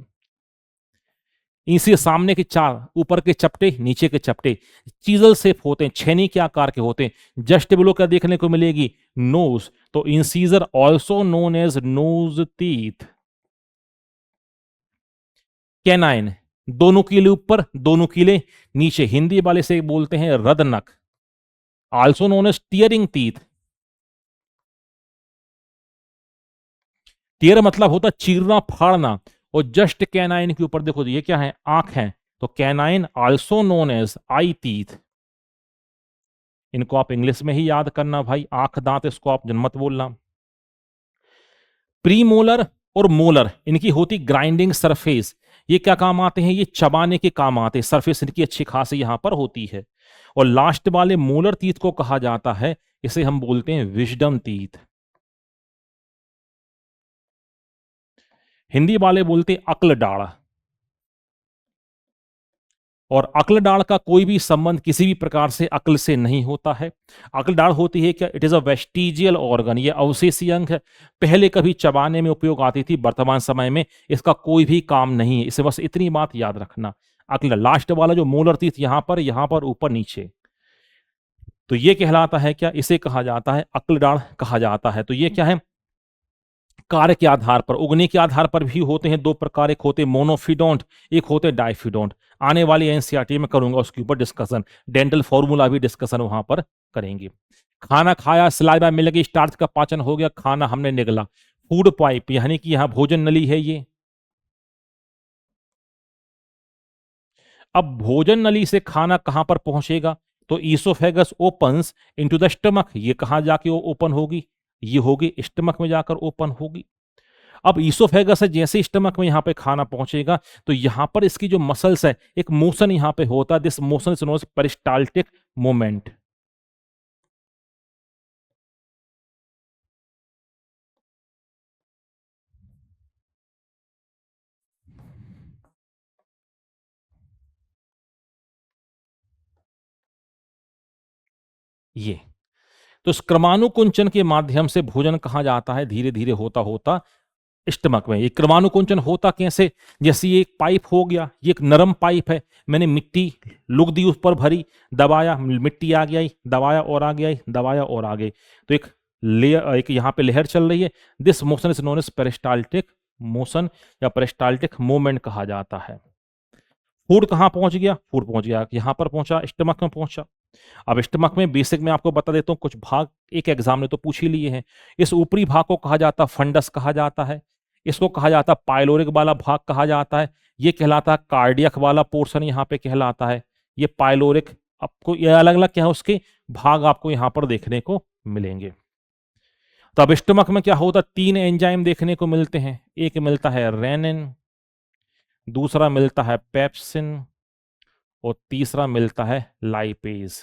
A: इनसे सामने के 4, ऊपर के चपटे, नीचे के चपटे चीजल शेप होते हैं, छेनी के आकार के होते हैं। जस्ट बिलो क्या देखने को मिलेगी, नोज। तो incisor also known as nose teeth. Canine, दोनों कीले ऊपर, दोनों कीले नीचे, हिंदी वाले से बोलते हैं रदनक, also known as tearing teeth. Tear मतलब होता चीरना, फाड़ना। और जस्ट कैनाइन के ऊपर देखो, ये क्या है, आंख है। तो canine also known as eye teeth. इनको आप इंग्लिश में ही याद करना भाई, आंख दांत, इसको आप जनमत बोलना। प्रीमोलर और मोलर, इनकी होती ग्राइंडिंग सरफेस। ये क्या काम आते हैं, ये चबाने के काम आते हैं। सरफेस इनकी अच्छी खासी यहां पर होती है। और लास्ट वाले मोलर तीत को कहा जाता है, इसे हम बोलते हैं विजडम तीत। हिंदी वाले बोलते अक्ल डाढ़। और अक्ल डाढ़ का कोई भी संबंध किसी भी प्रकार से अक्ल से नहीं होता है। अक्ल डाढ़ होती है क्या, it is a vestigial organ, ये अवशेषीय अंग है। पहले कभी चबाने में उपयोग आती थी, वर्तमान समय में इसका कोई भी काम नहीं है। इसे बस इतनी बात याद रखना। अक्ल, लास्ट वाला जो मोलर तीत यहां पर ऊपर नीचे, तो ये कहलाता है क्या, इसे कहा जाता है अक्ल डाढ़ कहा जाता है। तो ये क्या है, कार्य के आधार पर, उगने के आधार पर भी होते हैं दो प्रकार, एक होते मोनोफिडोंट, एक होते डाइफिडोंट। आने वाली एनसीईआरटी में करूंगा उसके ऊपर डिस्कशन, डेंटल फॉर्मूला भी डिस्कशन वहां पर करेंगे। खाना खाया, सलाइवा मिल गई, स्टार्च का पाचन हो गया, खाना हमने निगला। फूड पाइप यानी कि यहां भोजन नली है ये। अब भोजन नली से खाना कहां पर पहुंचेगा, तो oesophagus opens into the stomach, ये कहां जाके ओपन होगी, ये होगी स्टमक में जाकर ओपन होगी। अब ईसोफेगस है, जैसे स्टमक में यहां पे खाना पहुंचेगा तो यहां पर इसकी जो मसल्स है, एक मोशन यहां पे होता है, this motion is known as peristaltic movement. ये तो इस क्रमानुकुंचन के माध्यम से भोजन कहा जाता है, धीरे धीरे होता होता स्टमक में। ये क्रमानुकुंचन होता कैसे, जैसे ये एक पाइप हो गया, ये एक नरम पाइप है, मैंने मिट्टी लुक दी उस पर भरी, दबाया, मिट्टी आ गई, दबाया और आ गई, दबाया और आ गई, तो एक लेयर, एक यहाँ पे लहर चल रही है। This motion is known as peristaltic motion या पेरिस्टाल्टिक मूवमेंट कहा जाता है। फूड कहाँ पहुंच गया, फूड पहुंच गया यहाँ पर पहुंचा, स्टमक में पहुंचा। अब स्टमक में बेसिक में आपको बता देता हूँ कुछ भाग, एक एग्जाम ने तो पूछ ही लिए हैं। इस ऊपरी भाग को कहा जाता है फंडस कहा जाता है, इसको कहा जाता है पाइलोरिक वाला भाग कहा जाता है, ये कहलाता है कार्डियक वाला पोर्शन यहाँ पे कहलाता है, ये पाइलोरिक। आपको ये अलग अलग क्या है उसके भाग आपको यहाँ पर देखने को मिलेंगे। तो अब स्टमक में क्या होता है, तीन एंजाइम देखने को मिलते हैं, एक मिलता है रेनिन, दूसरा मिलता है पेप्सिन और तीसरा मिलता है लाइपेज।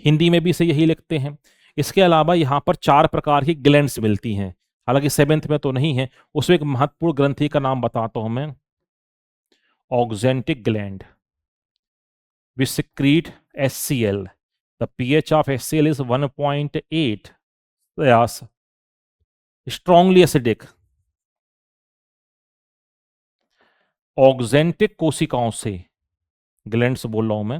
A: हिंदी में भी से यही लिखते हैं। इसके अलावा यहाँ पर चार प्रकार की ग्लैंड्स मिलती हैं, हालांकि सेवेंथ में तो नहीं है, उसमें एक महत्वपूर्ण ग्रंथि का नाम बताता हूं मैं, oxyntic gland which secrete HCl. The pH of HCl is 1.8, yes, strongly acidic। Oxyntic कोशिकाओं से, ग्लैंड्स बोल रहा हूं मैं,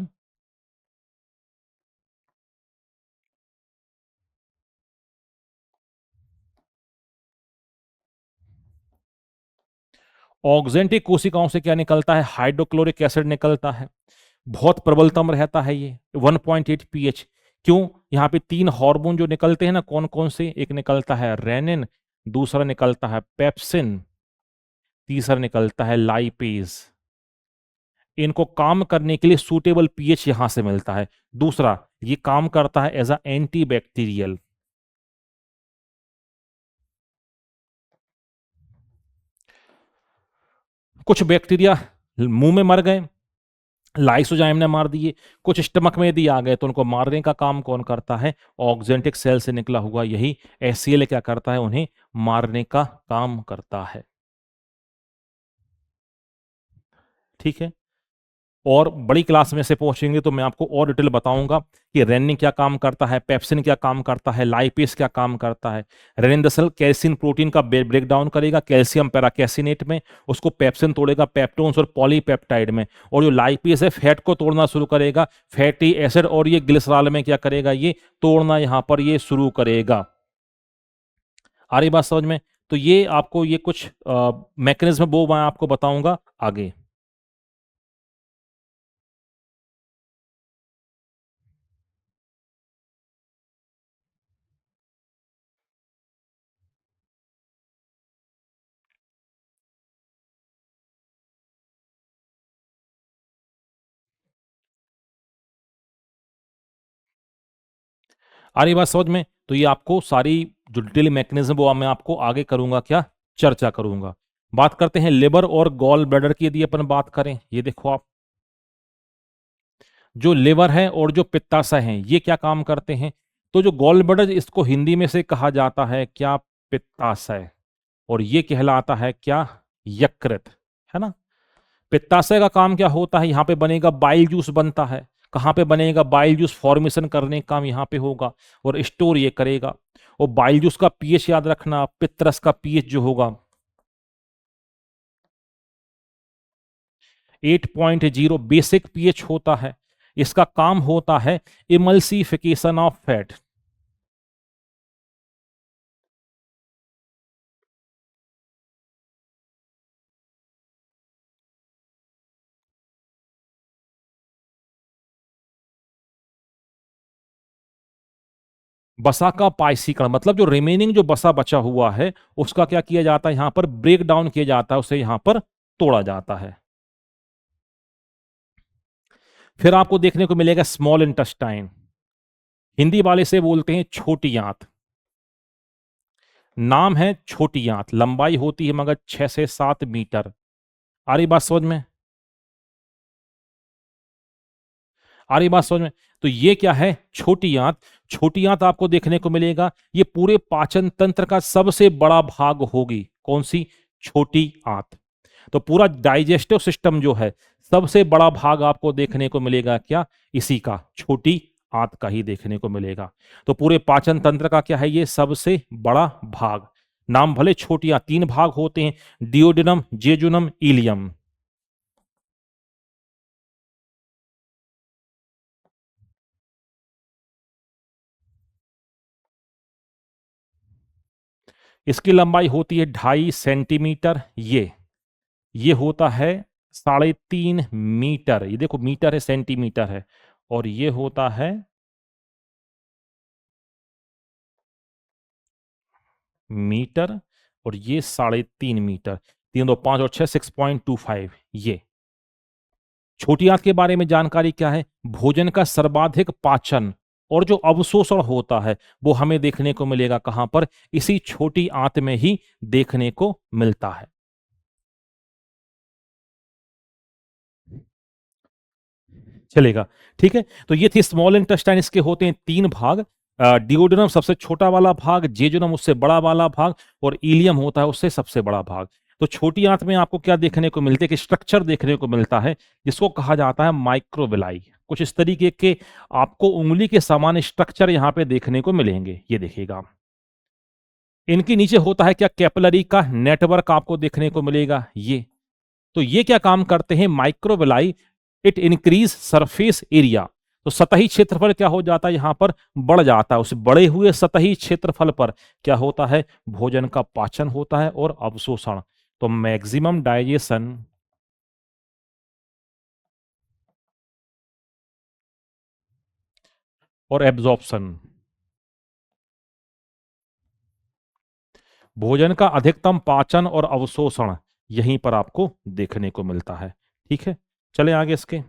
A: ऑक्जेंटिक कोशिकाओं से क्या निकलता है, हाइड्रोक्लोरिक एसिड निकलता है, बहुत प्रबलतम रहता है ये, 1.8 पीएच। क्यों, यहाँ पे तीन हार्मोन जो निकलते हैं ना, कौन कौन से, एक निकलता है रेनिन, दूसरा निकलता है पेप्सिन, तीसरा निकलता है लाइपेज। इनको काम करने के लिए सूटेबल पीएच यहां से मिलता है। दूसरा, ये काम करता है एज अ एंटीबैक्टीरियल। कुछ बैक्टीरिया मुंह में मर गए, लाइसोजाइम ने मार दिए, कुछ स्टमक में यदि आ गए तो उनको मारने का काम कौन करता है, ऑक्जेंटिक सेल से निकला हुआ यही HCl क्या करता है, उन्हें मारने का काम करता है। ठीक है, और बड़ी क्लास में से पहुंचेंगे तो मैं आपको और डिटेल बताऊंगा कि रेनिन क्या काम करता है, पेप्सिन क्या काम करता है, लाइपेज क्या काम करता है। रेनिन दरअसल कैल्सियम प्रोटीन का ब्रेक डाउन करेगा कैल्शियम पैराकैसिनेट में, उसको पेप्सिन तोड़ेगा पेप्टोन्स और पॉलीपेप्टाइड में, और जो लाइपेज है फैट को तोड़ना शुरू करेगा, फैटी एसिड और ये ग्लिसरॉल में क्या करेगा, ये तोड़ना यहां पर ये शुरू करेगा। आ रही बात समझ में, तो ये आपको ये कुछ मैकेनिज्म वो मैं आपको बताऊंगा आगे। आ रही बात समझ में, तो ये आपको सारी जो डिटेल मैकेनिज्म वो मैं आपको आगे करूंगा, क्या चर्चा करूंगा। बात करते हैं लिवर और गॉल ब्लैडर की, यदि अपन बात करें, ये देखो आप, जो लिवर है और जो पित्ताशय है ये क्या काम करते हैं, तो जो गॉल ब्लैडर इसको हिंदी में से कहा जाता है क्या, पित्ताशय, और ये कहलाता है क्या, यकृत, है ना। पित्ताशय का काम क्या होता है, यहाँ पे बनेगा बाइल जूस बनता है, कहाँ पे बनेगा, बाइल जूस फॉर्मेशन करने का काम यहाँ पे होगा और स्टोर ये करेगा। और बाइल जूस का पीएच याद रखना, पित्तरस का पीएच जो होगा 8.0 बेसिक पीएच होता है। इसका काम होता है इमल्सिफिकेशन ऑफ फैट। बसा का पाइसीकरण मतलब जो रिमेनिंग जो बसा बचा हुआ है उसका क्या किया जाता है, यहां पर ब्रेक डाउन किया जाता है, उसे यहां पर तोड़ा जाता है। फिर आपको देखने को मिलेगा स्मॉल इंटेस्टाइन, हिंदी वाले से बोलते हैं छोटी आंत। नाम है छोटी आंत, लंबाई होती है मगर 6 से 7 मीटर। आ रही बात समझ में? आ रही बात समझ में? तो ये क्या है, छोटी आंत। छोटी आंत आपको देखने को मिलेगा, ये पूरे पाचन तंत्र का सबसे बड़ा भाग होगी। कौन सी? छोटी आंत। तो पूरा डाइजेस्टिव सिस्टम जो है सबसे बड़ा भाग आपको देखने को मिलेगा क्या, इसी का, छोटी आंत का ही देखने को मिलेगा। तो पूरे पाचन तंत्र का क्या है, ये सबसे बड़ा भाग। नाम भले छोटी आंत, 3 भाग होते हैं, डियोडिनम, जेजुनम, इलियम। इसकी लंबाई होती है 2.5 सेंटीमीटर। ये होता है 3.5 मीटर। ये देखो मीटर है, सेंटीमीटर है, और ये होता है मीटर, और ये 3.5 मीटर। 3 2 5 और 6, 6.25। ये छोटी आंत के बारे में जानकारी क्या है, भोजन का सर्वाधिक पाचन और जो अवशोषण होता है वो हमें देखने को मिलेगा कहां पर, इसी छोटी आंत में ही देखने को मिलता है। चलेगा, ठीक है। तो ये थी स्मॉल इंटेस्टाइन, इसके होते हैं 3 भाग। डिओडिनम सबसे छोटा वाला भाग, जेजुनम उससे बड़ा वाला भाग, और इलियम होता है उससे सबसे बड़ा भाग। तो छोटी आंत में आपको क्या देखने को मिलते हैं कि स्ट्रक्चर देखने को मिलता है जिसको कहा जाता है माइक्रोविलाई। कुछ इस तरीके के आपको उंगली के समान स्ट्रक्चर यहां पे देखने को मिलेंगे, ये देखिएगा। इनके नीचे होता है क्या, कैपिलरी का नेटवर्क आपको देखने को मिलेगा। ये तो ये क्या काम करते हैं, microvilli, it increase surface area. तो सतही क्षेत्रफल क्या हो जाता है, यहां पर बढ़ जाता है। उस बढ़े हुए सतही क्षेत्रफल पर क्या होता है, भोजन का पाचन होता है और अवशोषण। तो मैक्सिमम डाइजेशन और एब्जॉर्प्शन, भोजन का अधिकतम पाचन और अवशोषण यहीं पर आपको देखने को मिलता है। ठीक है, चले आगे इसके।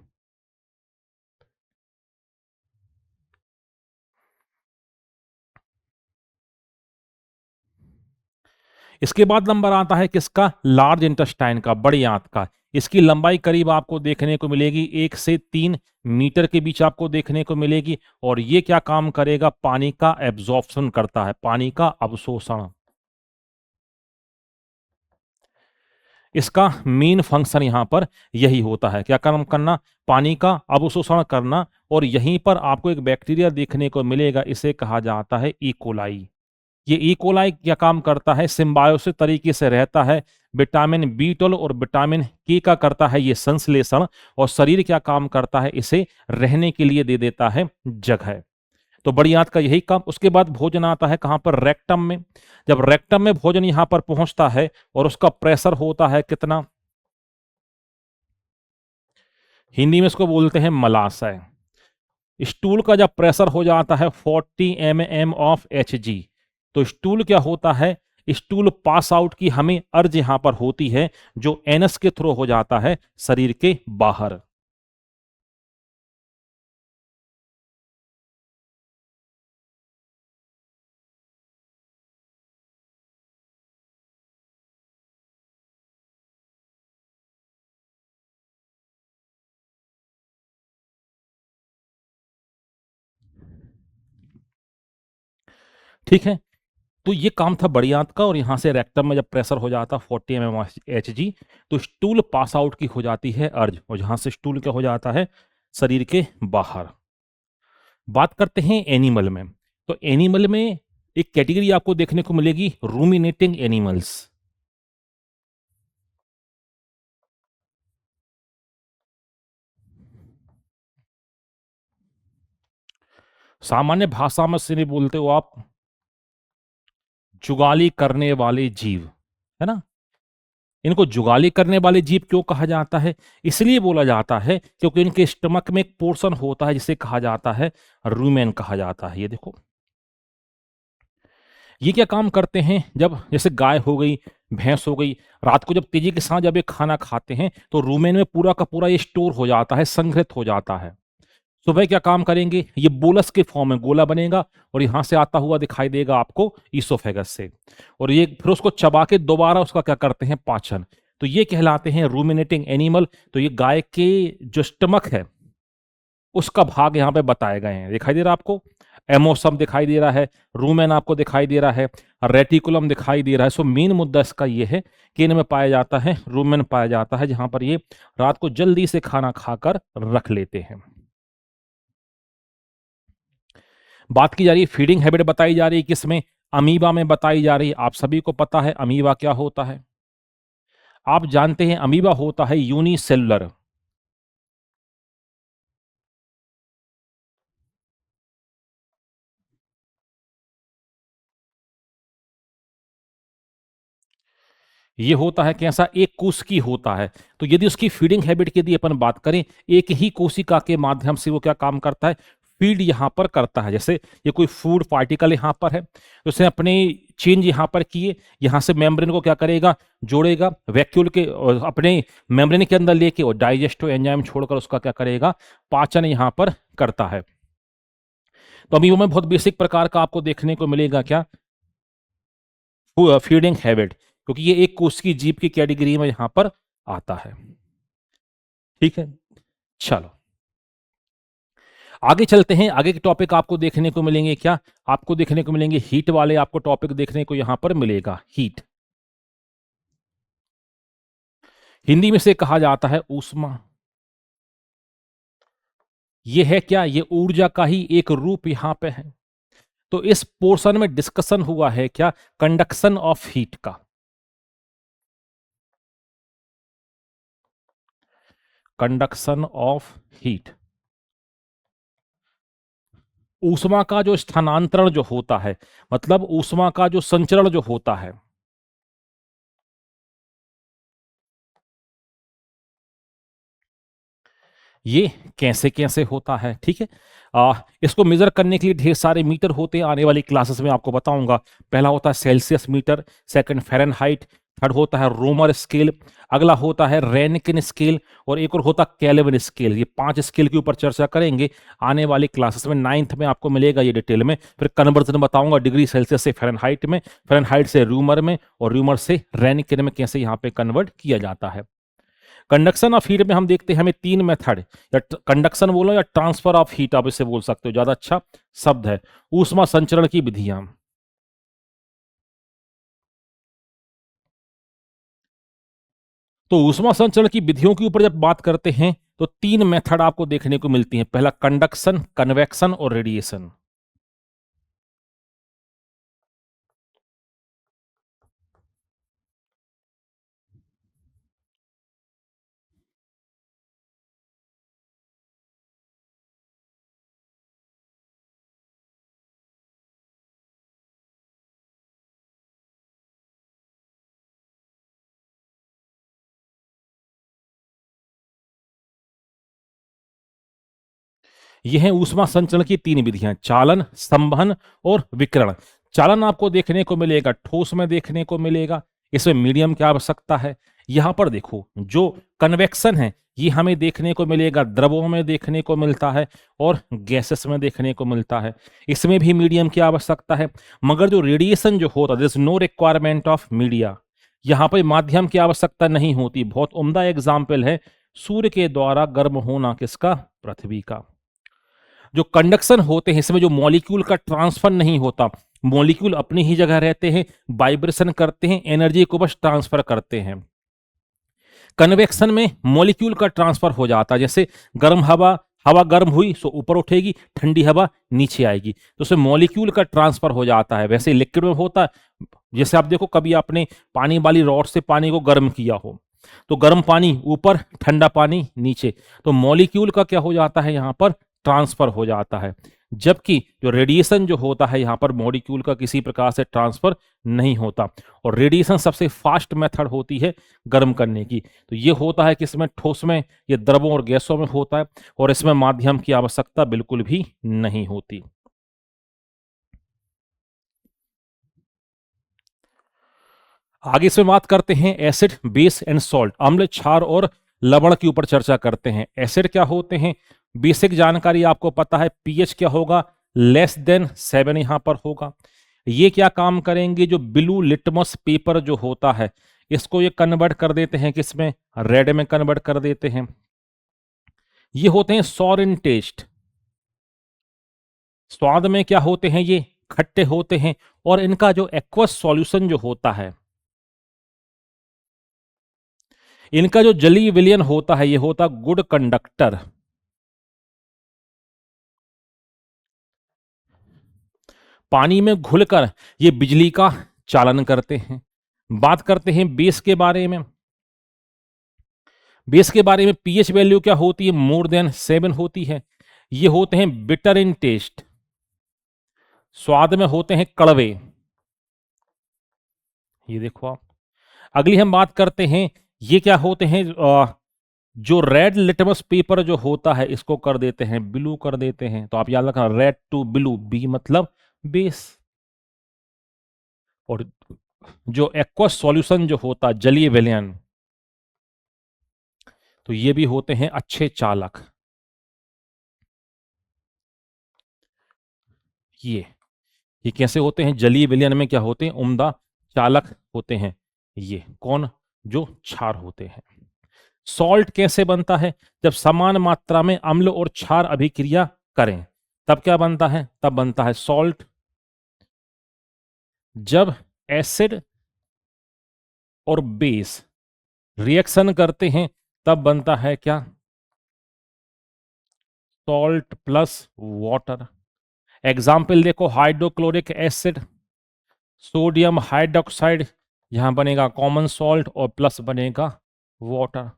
A: इसके बाद नंबर आता है किसका, लार्ज इंटेस्टाइन का, बड़ी आंत का। इसकी लंबाई करीब आपको देखने को मिलेगी 1 से 3 मीटर के बीच आपको देखने को मिलेगी। और ये क्या काम करेगा, पानी का एब्जॉर्प्शन करता है, पानी का अवशोषण। इसका मेन फंक्शन यहां पर यही होता है, क्या काम करना, पानी का अवशोषण करना। और यहीं पर आपको एक बैक्टीरिया देखने को मिलेगा, इसे कहा जाता है इकोलाई। ये इकोलाई क्या काम करता है, सिम्बायोसिस तरीके से रहता है, विटामिन बी 12 और विटामिन के का करता है ये संश्लेषण, और शरीर क्या काम करता है, इसे रहने के लिए दे देता है जगह। तो बड़ी आंत का यही काम। उसके बाद भोजन आता है कहां पर, रेक्टम में। जब रेक्टम में भोजन यहां पर पहुंचता है और उसका प्रेशर होता है कितना, हिंदी में इसको बोलते हैं मलाशय। स्टूल का जब प्रेशर हो जाता है 40 mm ऑफ Hg, तो स्टूल क्या होता है, स्टूल पास आउट की हमें अर्ज यहां पर होती है, जो एनस के थ्रू हो जाता है शरीर के बाहर। ठीक है, तो ये काम था बड़ी आंत का। और यहां से रेक्टम में जब प्रेशर हो जाता 40 mm Hg, तो स्टूल पास आउट की हो जाती है अर्ज, और जहां से स्टूल क्या हो जाता है शरीर के बाहर। बात करते हैं एनिमल में। तो एनिमल में एक कैटेगरी आपको देखने को मिलेगी, रूमिनेटिंग एनिमल्स। सामान्य भाषा में से नहीं बोलते हो आप, जुगाली करने वाले जीव, है ना। इनको जुगाली करने वाले जीव क्यों कहा जाता है, इसलिए बोला जाता है क्योंकि इनके स्टमक में एक पोर्शन होता है जिसे कहा जाता है रूमेन कहा जाता है। ये देखो, ये क्या काम करते हैं, जब जैसे गाय हो गई, भैंस हो गई, रात को जब तेजी के साथ जब ये खाना खाते हैं तो रूमेन में पूरा का पूरा ये स्टोर हो जाता है, संग्रहित हो जाता है। सुबह क्या काम करेंगे, ये बोलस के फॉर्म में गोला बनेगा और यहाँ से आता हुआ दिखाई देगा आपको ईसोफेगस से, और ये फिर उसको चबा के दोबारा उसका क्या करते हैं, पाचन। तो ये कहलाते हैं रूमिनेटिंग एनिमल। तो ये गाय के जो स्टमक है उसका भाग यहाँ पे बताए गए हैं, दिखाई दे रहा है आपको। एमोसम दिखाई दे रहा है, रूमेन आपको दिखाई दे रहा है, रेटिकुलम दिखाई दे रहा है। सो मेन मुद्दा इसका ये है कि इनमें पाया जाता है, रूमेन पाया जाता है, जहां पर ये रात को जल्दी से खाना खाकर रख लेते हैं। बात की जा रही है फीडिंग हैबिट, बताई जा रही है किसमें, अमीबा में बताई जा रही है। आप सभी को पता है अमीबा क्या होता है, आप जानते हैं अमीबा होता है यूनिसेलुलर। ये होता है कैसा, एक कोशिकी होता है। तो यदि उसकी फीडिंग हैबिट की यदि अपन बात करें, एक ही कोशिका के माध्यम से वो क्या काम करता है, फीड यहां पर करता है। जैसे ये कोई फूड पार्टिकल यहां पर है, तो उसने अपने चेंज यहां पर किए, यहां से मेम्ब्रेन को क्या करेगा, जोड़ेगा, वैक्यूल के और अपने मेम्ब्रेन के अंदर लेके और डाइजेस्टिव एंजाइम छोड़कर उसका क्या करेगा, पाचन यहां पर करता है। तो अभी वो में बहुत बेसिक प्रकार का आपको देखने को मिलेगा क्या, फीडिंग हैबिट, क्योंकि ये एक कोशिकीय जीव की कैटेगरी में यहां पर आता है। ठीक है, चलो आगे चलते हैं। आगे के टॉपिक आपको देखने को मिलेंगे क्या, आपको देखने को मिलेंगे हीट वाले, आपको टॉपिक देखने को यहां पर मिलेगा हीट। हिंदी में से कहा जाता है ऊष्मा। ये है क्या, ये ऊर्जा का ही एक रूप यहां पे है। तो इस पोर्शन में डिस्कशन हुआ है क्या, कंडक्शन ऑफ हीट का। कंडक्शन ऑफ हीट, ऊष्मा का जो स्थानांतरण जो होता है, मतलब ऊष्मा का जो संचरण जो होता है, ये कैसे कैसे होता है। ठीक है, इसको मेजर करने के लिए ढेर सारे मीटर होते हैं, आने वाली क्लासेस में आपको बताऊंगा। पहला होता है Celsius meter, second Fahrenheit, third होता है रोमर स्केल, अगला होता है रेनकिन स्केल, और एक और होता है केल्विन स्केल। ये 5 स्केल के ऊपर चर्चा करेंगे आने वाली क्लासेस में, 9th में आपको मिलेगा ये डिटेल में। फिर कन्वर्जन बताऊंगा डिग्री सेल्सियस से फ़ारेनहाइट में, फ़ारेनहाइट से रूमर में, और रूमर से रेनकिन में कैसे यहाँ पे कन्वर्ट किया जाता है। कंडक्शन ऑफ हीट में हम देखते हैं हमें 3 मेथड, या कंडक्शन बोलो या ट्रांसफर ऑफ हीट आप इसे बोल सकते हो, ज्यादा अच्छा शब्द है। ऊष्मा संचरण की विधियां, तो ऊष्मा संचरण की विधियों के ऊपर जब बात करते हैं तो 3 मेथड आपको देखने को मिलती हैं। पहला कंडक्शन, कन्वेक्शन और रेडिएशन। यह है ऊष्मा संचरण की 3 विधियां, चालन, संवहन और विकिरण। चालन आपको देखने को मिलेगा ठोस में देखने को मिलेगा, इसमें मीडियम की आवश्यकता है। यहां पर देखो जो कन्वेक्शन है ये हमें देखने को मिलेगा द्रवों में देखने को मिलता है और गैसेस में देखने को मिलता है, इसमें भी मीडियम की आवश्यकता है। मगर जो रेडिएशन जो होता है, नो रिक्वायरमेंट ऑफ मीडिया, यहाँ पर माध्यम की आवश्यकता नहीं होती। बहुत उम्दा एग्जाम्पल है सूर्य के द्वारा गर्म होना किसका, पृथ्वी का। जो कंडक्शन होते हैं इसमें जो मॉलिक्यूल का ट्रांसफर नहीं होता, मॉलिक्यूल अपनी ही जगह रहते हैं, वाइब्रेशन करते हैं, एनर्जी को बस ट्रांसफर करते हैं। कन्वेक्शन में मॉलिक्यूल का ट्रांसफर हो जाता है, जैसे गर्म हवा, हवा गर्म हुई सो ऊपर उठेगी, ठंडी हवा नीचे आएगी, तो उसमें मॉलिक्यूल का ट्रांसफर हो जाता है। वैसे लिक्विड में होता है, जैसे आप देखो कभी आपने पानी वाली रॉड से पानी को गर्म किया हो, तो गर्म पानी ऊपर, ठंडा पानी नीचे, तो मॉलिक्यूल का क्या हो जाता है, यहाँ पर ट्रांसफर हो जाता है। जबकि जो रेडिएशन जो होता है यहाँ पर मॉलिक्यूल का किसी प्रकार से ट्रांसफर नहीं होता, और रेडिएशन सबसे फास्ट मेथड होती है गर्म करने की। तो ये होता है कि इसमें ठोस में, ये द्रवों और गैसों में होता है, और इसमें माध्यम की आवश्यकता बिल्कुल भी नहीं होती। आगे इसमें बात करते हैं एसिड, बेस एंड सॉल्ट, अम्ल, क्षार और लवण के ऊपर चर्चा करते हैं। एसिड क्या होते हैं, बेसिक जानकारी आपको पता है, पीएच क्या होगा, <7 यहां पर होगा। ये क्या काम करेंगे, जो ब्लू लिटमस पेपर जो होता है इसको ये कन्वर्ट कर देते हैं किसमें, रेड में कन्वर्ट कर देते हैं। ये होते हैं सॉर इन टेस्ट, स्वाद में क्या होते हैं, ये खट्टे होते हैं। और इनका जो एक्वस सॉल्यूशन जो होता है, इनका जो जलीय विलयन होता है, ये होता गुड कंडक्टर। पानी में घुलकर ये बिजली का चालन करते हैं। बात करते हैं बेस के बारे में। बेस के बारे में पीएच वैल्यू क्या होती है, मोर देन 7 होती है। ये होते हैं बिटर इन टेस्ट, स्वाद में होते हैं कड़वे। ये देखो आप। अगली हम बात करते हैं, ये क्या होते हैं, जो रेड लिटमस पेपर जो होता है इसको कर देते हैं ब्लू कर देते हैं। तो आप याद रखना, रेड टू ब्लू, बी मतलब बेस। और जो एक्वस सॉल्यूशन जो होता जलीय विलयन, तो ये भी होते हैं अच्छे चालक। ये कैसे होते हैं, जलीय विलयन में क्या होते हैं, उम्दा चालक होते हैं। ये कौन, जो क्षार होते हैं। सॉल्ट कैसे बनता है, जब समान मात्रा में अम्ल और क्षार अभिक्रिया करें तब क्या बनता है, तब बनता है सॉल्ट। जब एसिड और बेस रिएक्शन करते हैं तब बनता है क्या, सॉल्ट प्लस वाटर। एग्जाम्पल देखो, हाइड्रोक्लोरिक एसिड, सोडियम हाइड्रोक्साइड, यहां बनेगा कॉमन सॉल्ट और प्लस बनेगा वाटर।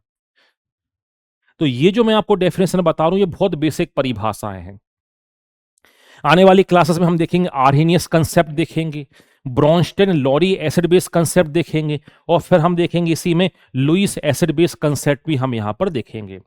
A: तो ये जो मैं आपको डेफिनेशन बता रहा हूं, ये बहुत बेसिक परिभाषाएं हैं। आने वाली क्लासेस में हम देखेंगे आर्हेनियस कंसेप्ट देखेंगे, ब्रॉन्स्टेन लॉरी एसिड बेस कंसेप्ट देखेंगे, और फिर हम देखेंगे इसी में लुईस एसिड बेस कंसेप्ट भी हम यहां पर देखेंगे।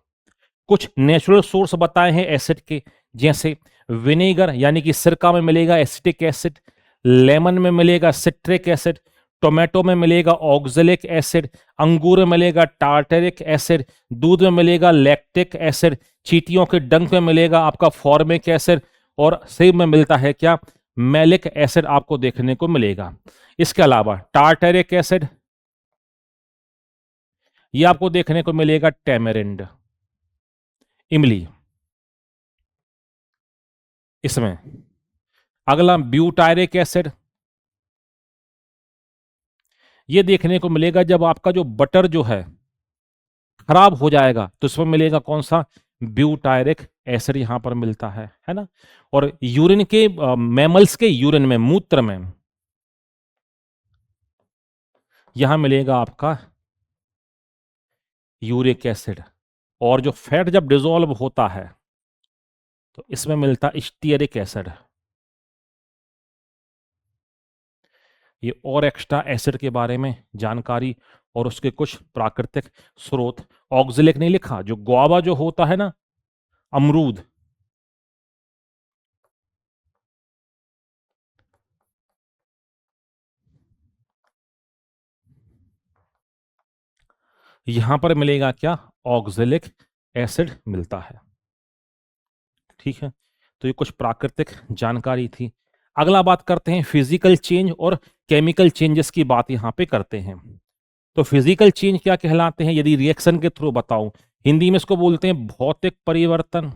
A: कुछ नेचुरल सोर्स बताए हैं एसिड के, जैसे विनेगर यानी कि सिरका में मिलेगा एसिटिक एसिड, लेमन में मिलेगा सिट्रिक एसिड, टोमेटो में मिलेगा ऑक्जेलिक एसिड, अंगूर में मिलेगा टार्टरिक एसिड, दूध में मिलेगा लैक्टिक एसिड, चींटियों के डंक में मिलेगा आपका फॉर्मिक एसिड, और सेब में मिलता है क्या, मैलिक एसिड आपको देखने को मिलेगा। इसके अलावा टार्टरिक एसिड, ये आपको देखने को मिलेगा टेमेरिंड, इमली इसमें। अगला ब्यूटायरिक एसिड, ये देखने को मिलेगा जब आपका जो बटर जो है खराब हो जाएगा तो इसमें मिलेगा कौन सा, ब्यूटायरिक एसिड यहां पर मिलता है ना। और यूरिन के, मैमल्स के यूरिन में, मूत्र में, यहां मिलेगा आपका यूरिक एसिड। और जो फैट जब डिसॉल्व होता है तो इसमें मिलता स्टीयरिक एसिड। ये और एक्स्ट्रा एसिड के बारे में जानकारी और उसके कुछ प्राकृतिक स्रोत। ऑक्जेलिक नहीं लिखा, जो गुआवा जो होता है ना, अमरूद, यहां पर मिलेगा क्या, ऑक्जेलिक एसिड मिलता है। ठीक है, तो ये कुछ प्राकृतिक जानकारी थी। अगला बात करते हैं फिजिकल चेंज और केमिकल चेंजेस की बात यहां पे करते हैं। तो फिजिकल चेंज क्या कहलाते हैं, यदि रिएक्शन के थ्रू बताऊं, हिंदी में इसको बोलते हैं भौतिक परिवर्तन,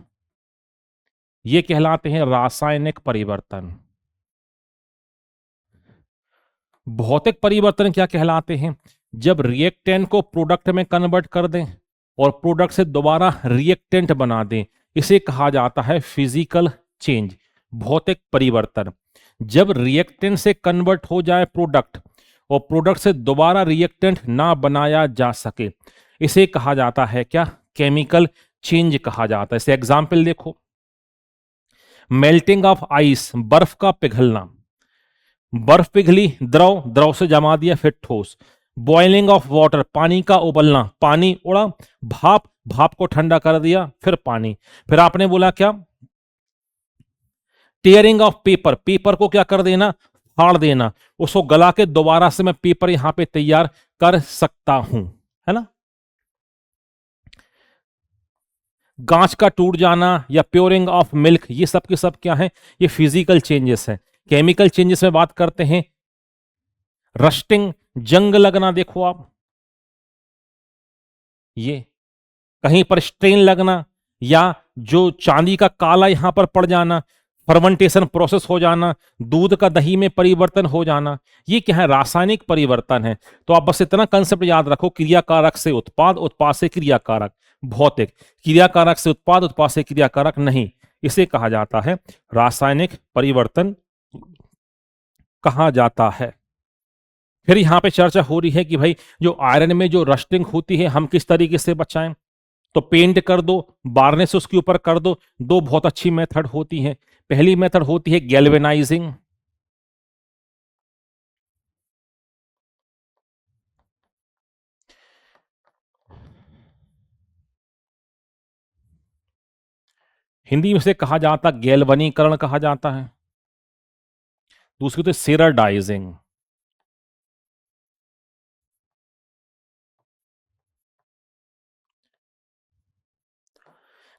A: ये कहलाते हैं रासायनिक परिवर्तन। भौतिक परिवर्तन क्या कहलाते हैं, जब रिएक्टेंट को प्रोडक्ट में कन्वर्ट कर दें और प्रोडक्ट से दोबारा रिएक्टेंट बना दें, इसे कहा जाता है फिजिकल चेंज, भौतिक परिवर्तन। जब रिएक्टेंट से कन्वर्ट हो जाए प्रोडक्ट और प्रोडक्ट से दोबारा रिएक्टेंट ना बनाया जा सके, इसे कहा जाता है क्या, केमिकल चेंज कहा जाता है। इसे एग्जाम्पल देखो, मेल्टिंग ऑफ आइस, बर्फ का पिघलना, बर्फ पिघली, द्रव, द्रव से जमा दिया फिर ठोस। बॉइलिंग ऑफ वाटर, पानी का उबलना, पानी उड़ा, भाप, भाप को ठंडा कर दिया फिर पानी। फिर आपने बोला क्या, टेयरिंग ऑफ पेपर, पेपर को क्या कर देना, फाड़ देना, उसको गला के दोबारा से मैं पेपर यहां पे तैयार कर सकता हूं, है ना। गांच का टूट जाना या प्योरिंग ऑफ मिल्क, ये सब के सब क्या है, ये फिजिकल चेंजेस हैं। केमिकल चेंजेस में बात करते हैं, रस्टिंग, जंग लगना, देखो आप ये कहीं पर स्ट्रेन लगना, या जो चांदी का काला यहां पर पड़ जाना, फर्मेंटेशन प्रोसेस हो जाना, दूध का दही में परिवर्तन हो जाना, ये क्या है, रासायनिक परिवर्तन है। तो आप बस इतना कंसेप्ट याद रखो, क्रियाकारक से उत्पाद, उत्पाद से क्रियाकारक, भौतिक, क्रियाकारक से उत्पाद, उत्पाद से क्रियाकारक नहीं, इसे कहा जाता है रासायनिक परिवर्तन कहा जाता है। फिर यहां पे चर्चा हो रही है कि भाई जो आयरन में जो रस्टिंग होती है हम किस तरीके से बचाएं। तो पेंट कर दो, बार्नेस उसके ऊपर कर दो। दो बहुत अच्छी मेथड होती हैं। पहली मेथड होती है गैल्वेनाइजिंग, हिंदी में से कहा जाता गैल्वनीकरण कहा जाता है। दूसरी तो सेराडाइजिंग।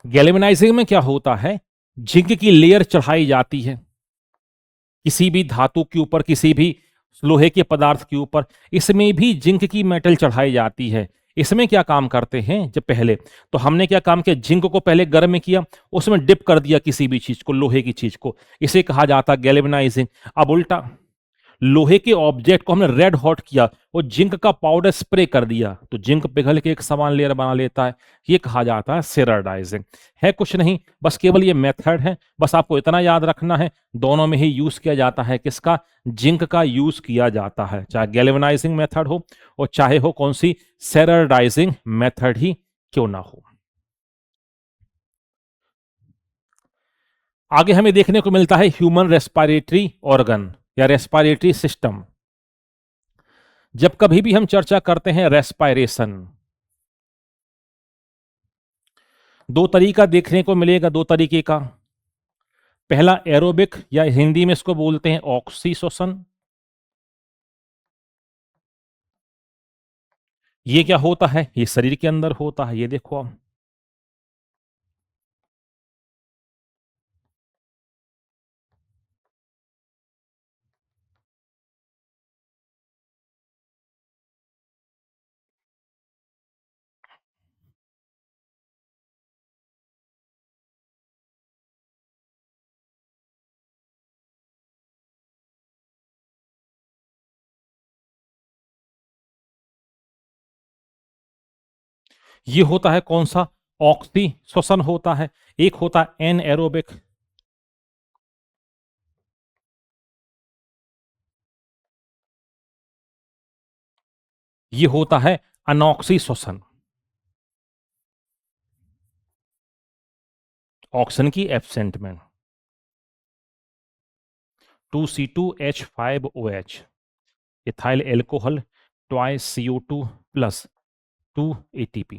A: गैल्वेनाइजिंग में क्या होता है, जिंक की लेयर चढ़ाई जाती है किसी भी धातु के ऊपर, किसी भी लोहे के पदार्थ के ऊपर, इसमें भी जिंक की मेटल चढ़ाई जाती है। इसमें क्या काम करते हैं, जब पहले तो हमने क्या काम किया, जिंक को पहले गर्म किया, उसमें डिप कर दिया किसी भी चीज को, लोहे की चीज को, इसे कहा जाता है गैल्वेनाइजिंग। अब उल्टा, लोहे के ऑब्जेक्ट को हमने रेड हॉट किया और जिंक का पाउडर स्प्रे कर दिया, तो जिंक पिघल के एक समान लेयर बना लेता है, ये कहा जाता है सेराडाइजिंग। है कुछ नहीं, बस केवल ये मेथड है, बस आपको इतना याद रखना है, दोनों में ही यूज किया जाता है, किसका, जिंक का यूज किया जाता है, चाहे गैल्वेनाइजिंग मेथड हो और चाहे हो कौन सी सेराडाइजिंग मेथड ही क्यों ना हो। आगे हमें देखने को मिलता है ह्यूमन रेस्पिरेटरी ऑर्गन या रेस्पिरेटरी सिस्टम। जब कभी भी हम चर्चा करते हैं रेस्पायरेशन, दो तरीका देखने को मिलेगा, दो तरीके का। पहला एरोबिक या हिंदी में इसको बोलते हैं ऑक्सीश्वसन। ये क्या होता है, ये शरीर के अंदर होता है, ये देखो आप, ये होता है कौन सा, ऑक्सीश्वसन होता है। एक होता है एनएरोबिक, ये होता है अनॉक्सीश्वसन, ऑक्सीजन की एब्सेंट में। 2C2H5OH, ethyl alcohol twice CO2 plus 2 ATP।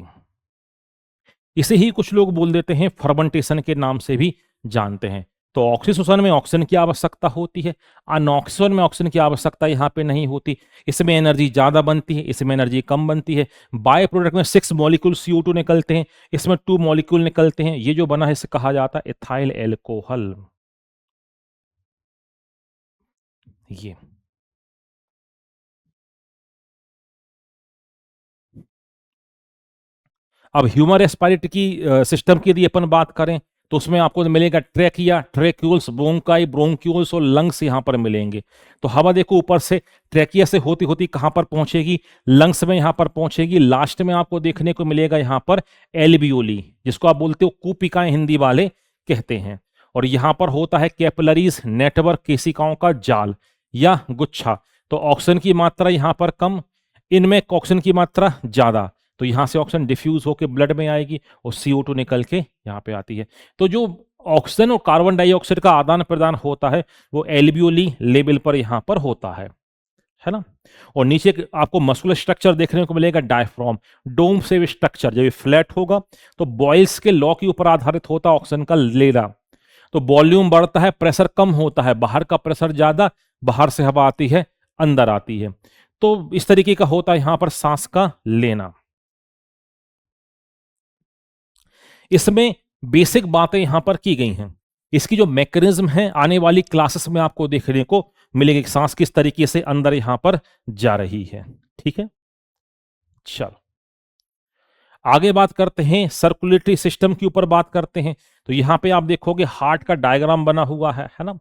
A: इसे ही कुछ लोग बोल देते हैं फर्मेंटेशन के नाम से भी जानते हैं। तो ऑक्सीजन में ऑक्सीजन की आवश्यकता होती है, अनऑक्सीजन में ऑक्सीजन की आवश्यकता यहां पे नहीं होती। इसमें एनर्जी ज्यादा बनती है, इसमें एनर्जी कम बनती है। बाय प्रोडक्ट में 6 मॉलिक्यूल CO2 निकलते हैं, इसमें 2 मॉलिक्यूल निकलते हैं। ये जो बना है इसे कहा जाता है इथाइल एल्कोहल। ये अब ह्यूमन रेस्पिरेटरी की सिस्टम की यदि अपन बात करें तो उसमें आपको मिलेगा ट्रैकिया, ट्रैक्यूल्स, ब्रोंकाई, ब्रोंक्यूल्स और लंग्स यहां पर मिलेंगे। तो हवा देखो ऊपर से ट्रैकिया से होती होती कहां पर पहुंचेगी, लंग्स में यहां पर पहुंचेगी। लास्ट में आपको देखने को मिलेगा यहां पर एल्वियोली, जिसको आप बोलते हो कूपिकाएं हिंदी वाले कहते हैं। और यहां पर होता है कैपिलरीज नेटवर्क, केशिकाओं का जाल या गुच्छा। तो ऑक्सीजन की मात्रा यहां पर कम, इनमें ऑक्सीजन की मात्रा ज्यादा, तो यहां से ऑक्सीजन डिफ्यूज होकर ब्लड में आएगी और CO2 निकल के यहां पे आती है। तो जो ऑक्सीजन और कार्बन डाइऑक्साइड का आदान प्रदान होता है वो एल्वियोली लेवल पर यहां पर होता है ना। और नीचे आपको मस्कुलर स्ट्रक्चर देखने को मिलेगा डायफ्राम, डोम से स्ट्रक्चर। जब ये फ्लैट होगा तो बॉयल्स के लॉ के ऊपर आधारित होता है ऑक्सीजन का लेरा। तो वॉल्यूम बढ़ता है, प्रेशर कम होता है, बाहर का प्रेशर ज्यादा, बाहर से हवा आती है, अंदर आती है। तो इस तरीके का होता है यहां पर सांस का लेना। इसमें बेसिक बातें यहां पर की गई हैं। इसकी जो मैकेनिज्म है आने वाली क्लासेस में आपको देखने को मिलेगी कि सांस किस तरीके से अंदर यहां पर जा रही है। ठीक है, चलो आगे बात करते हैं, सर्कुलेटरी सिस्टम के ऊपर बात करते हैं। तो यहां पे आप देखोगे हार्ट का डायग्राम बना हुआ है ना।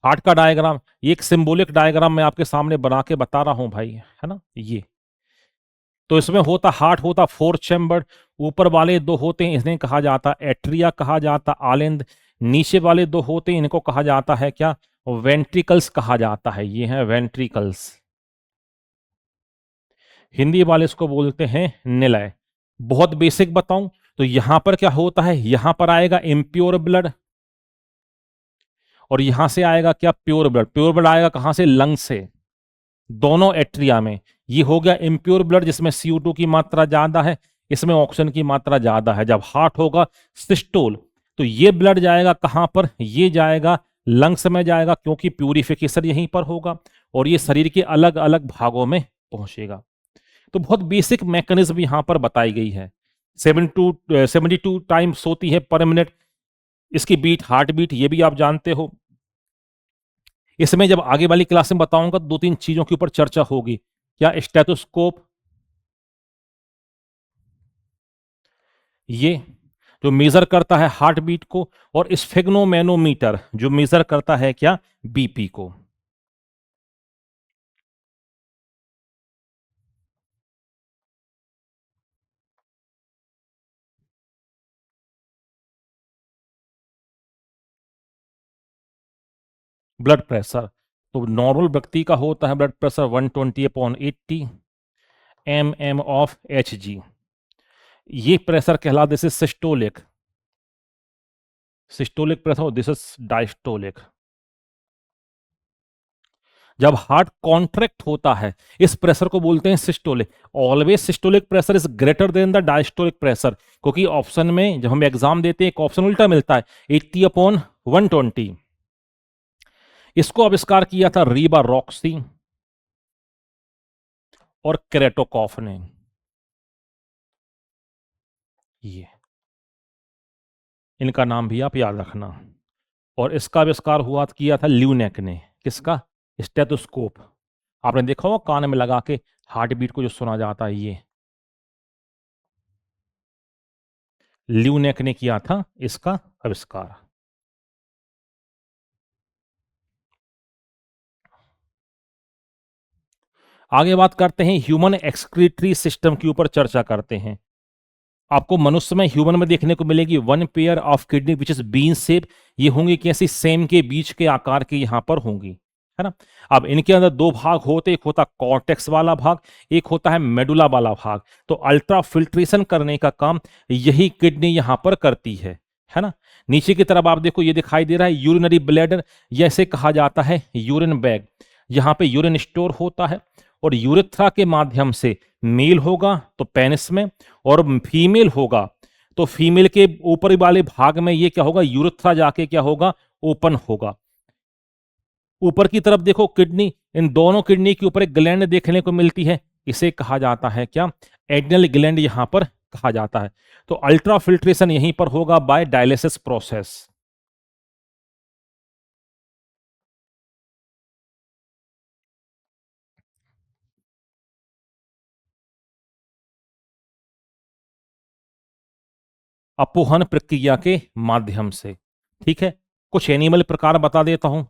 A: हार्ट का डायग्राम, ये एक सिंबॉलिक डायग्राम मैं आपके सामने बना के बता रहा हूं भाई, है ना। ये तो इसमें होता, हार्ट होता 4 चैम्बर, ऊपर वाले 2 होते हैं इन्हें कहा जाता एट्रिया कहा जाता आलिंद, नीचे वाले 2 होते हैं इनको कहा जाता है क्या, वेंट्रिकल्स कहा जाता है। ये है वेंट्रिकल्स, हिंदी वाले इसको बोलते हैं निलय। बहुत बेसिक बताऊं तो यहां पर क्या होता है, यहां पर आएगा इम्प्योर ब्लड और यहां से आएगा क्या, प्योर ब्लड। प्योर ब्लड आएगा कहां से, लंग से, दोनों एट्रिया में। ये हो गया इम्प्योर ब्लड जिसमें CO2 की मात्रा ज्यादा है, इसमें ऑक्सीजन की मात्रा ज्यादा है। जब हार्ट होगा सिस्टोल, तो ये ब्लड जाएगा कहां पर, ये जाएगा लंग्स में जाएगा, क्योंकि प्यूरिफिकेशन यहीं पर होगा और ये शरीर के अलग अलग भागों में पहुंचेगा। तो बहुत बेसिक मैकेनिज्म यहां पर बताई गई है। 72 टाइम्स होती है पर मिनट इसकी बीट, हार्ट बीट, ये भी आप जानते हो। इसमें जब आगे वाली क्लास में बताऊंगा 2-3 चीजों के ऊपर चर्चा होगी। क्या, स्टेथोस्कोप, ये जो मेजर करता है हार्ट बीट को, और स्फेग्नोमैनोमीटर जो मेजर करता है क्या, BP को। ब्लड प्रेशर, तो नॉर्मल व्यक्ति का होता है blood pressure 120/80 mm of Hg। ये प्रेशर कहलाते से systolic, systolic pressure, this is diastolic. जब हार्ट कॉन्ट्रैक्ट होता है इस प्रेशर को बोलते हैं systolic. Always systolic pressure is greater than the diastolic pressure, क्योंकि ऑप्शन में जब हम एग्जाम देते हैं एक ऑप्शन उल्टा मिलता है, 80/120। इसको आविष्कार किया था रीबा रॉक्सी और क्रेटोकॉफ ने। ये इनका नाम भी आप याद रखना। और इसका आविष्कार हुआ किया था ल्यूनेक ने। किसका, स्टेथोस्कोप। आपने देखा होगा कान में लगा के हार्ट बीट को जो सुना जाता है, ये ल्यूनेक ने किया था इसका आविष्कार। आगे बात करते हैं ह्यूमन एक्सक्रीटरी सिस्टम के ऊपर चर्चा करते हैं। आपको मनुष्य में, ह्यूमन में देखने को मिलेगी 1 pair of kidney which is bean shape. ये होंगी कैसी, सेम के बीच के आकार के यहां पर होंगी, है ना। अब इनके अंदर 2 भाग होते, एक होता कॉर्टेक्स वाला भाग, एक होता है मेडुला वाला भाग। तो अल्ट्रा फिल्ट्रेशन करने का काम यही किडनी यहां पर करती है ना। नीचे की तरफ आप देखो ये दिखाई दे रहा है यूरिनरी ब्लैडर, जैसे कहा जाता है यूरिन बैग। यहां पे यूरिन स्टोर होता है और यूरेथ्रा के माध्यम से मेल होगा तो पेनिस में, और फीमेल होगा तो फीमेल के ऊपरी वाले भाग में ये क्या होगा, यूरेथ्रा जाके क्या होगा, ओपन होगा। ऊपर की तरफ देखो किडनी, इन दोनों किडनी के ऊपर एक ग्लैंड देखने को मिलती है, इसे कहा जाता है क्या, एड्रिनल ग्लैंड यहां पर कहा जाता है। तो अल्ट्रा फिल्ट्रेशन यहीं पर होगा बाय डायलिसिस प्रोसेस। अपोहन प्रक्रिया के माध्यम से। ठीक है, कुछ एनिमल प्रकार बता देता हूं।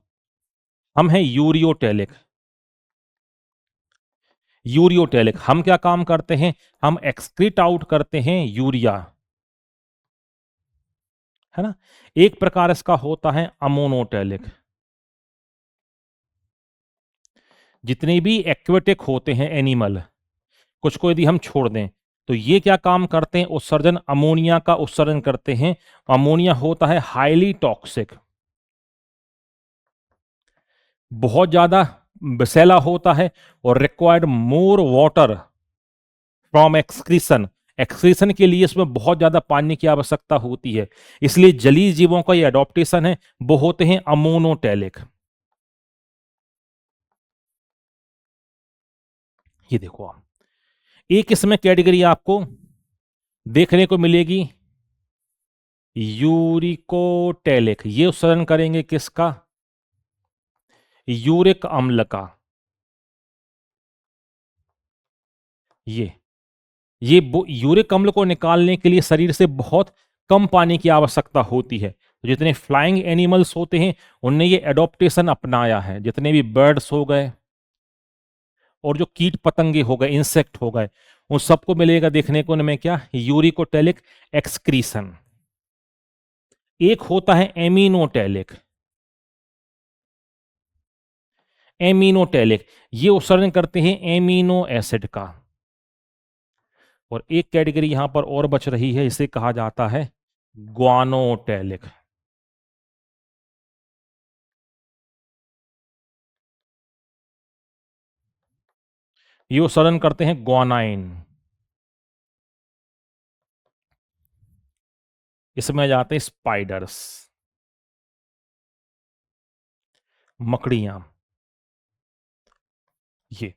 A: हम हैं यूरियोटेलिक। यूरियोटेलिक हम क्या काम करते हैं, हम एक्सक्रीट आउट करते हैं यूरिया, है ना। एक प्रकार इसका होता है अमोनोटेलिक। जितने भी एक्वेटिक होते हैं एनिमल, कुछ को यदि हम छोड़ दें तो ये क्या काम करते हैं, उत्सर्जन, अमोनिया का उत्सर्जन करते हैं। अमोनिया होता है हाईली टॉक्सिक, बहुत ज्यादा विषैला होता है और required more water from excretion. Excretion के लिए इसमें बहुत ज्यादा पानी की आवश्यकता होती है, इसलिए जलीय जीवों का ये अडॉप्टेशन है, वो होते हैं अमोनोटेलिक। ये देखो आप, एक इसमें कैटेगरी आपको देखने को मिलेगी यूरिकोटेलिक, ये उत्सर्जन करेंगे किसका? यूरिक अम्ल का। ये यूरिक अम्ल को निकालने के लिए शरीर से बहुत कम पानी की आवश्यकता होती है। तो जितने फ्लाइंग एनिमल्स होते हैं उनने ये एडॉप्टेशन अपनाया है, जितने भी बर्ड्स हो गए और जो कीट पतंगे हो गए, इंसेक्ट हो गए, उन सबको मिलेगा देखने को उनमें क्या? Uricotelic excretion. एक होता है एमिनोटेलिक। एमिनोटेलिक ये उत्सर्जन करते हैं एमिनो एसिड का। और एक कैटेगरी यहां पर और बच रही है, इसे कहा जाता है ग्वानोटेलिक। ये उत्सर्जन करते हैं ग्वानाइन। इसमें आ जाते हैं स्पाइडर्स, मकड़ियां। ये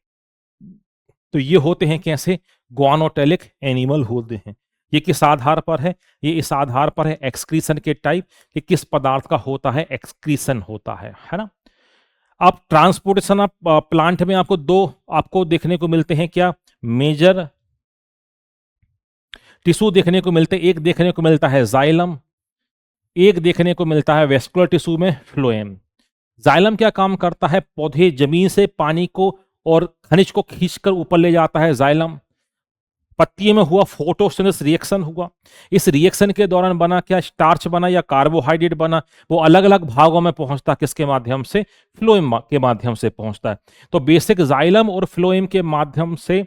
A: तो ये होते हैं कैसे? ग्वानोटेलिक एनिमल होते हैं। ये किस आधार पर है? ये इस आधार पर है एक्सक्रीशन के टाइप, कि किस पदार्थ का होता है एक्सक्रीशन होता है ना। अब ट्रांसपोर्टेशन ऑफ प्लांट में आपको दो आपको देखने को मिलते हैं, क्या? मेजर टिश्यू देखने को मिलते हैं। एक देखने को मिलता है जाइलम, एक देखने को मिलता है वेस्कुलर टिश्यू में फ्लोएम। जाइलम क्या काम करता है? पौधे जमीन से पानी को और खनिज को खींचकर ऊपर ले जाता है जाइलम। पत्ती में हुआ फोटोसिंथेसिस रिएक्शन हुआ, इस रिएक्शन के दौरान बना क्या? स्टार्च बना या कार्बोहाइड्रेट बना, वो अलग अलग भागों में पहुंचता किसके माध्यम से? फ्लोएम के माध्यम से पहुंचता है। तो बेसिक जाइलम और फ्लोएम के माध्यम से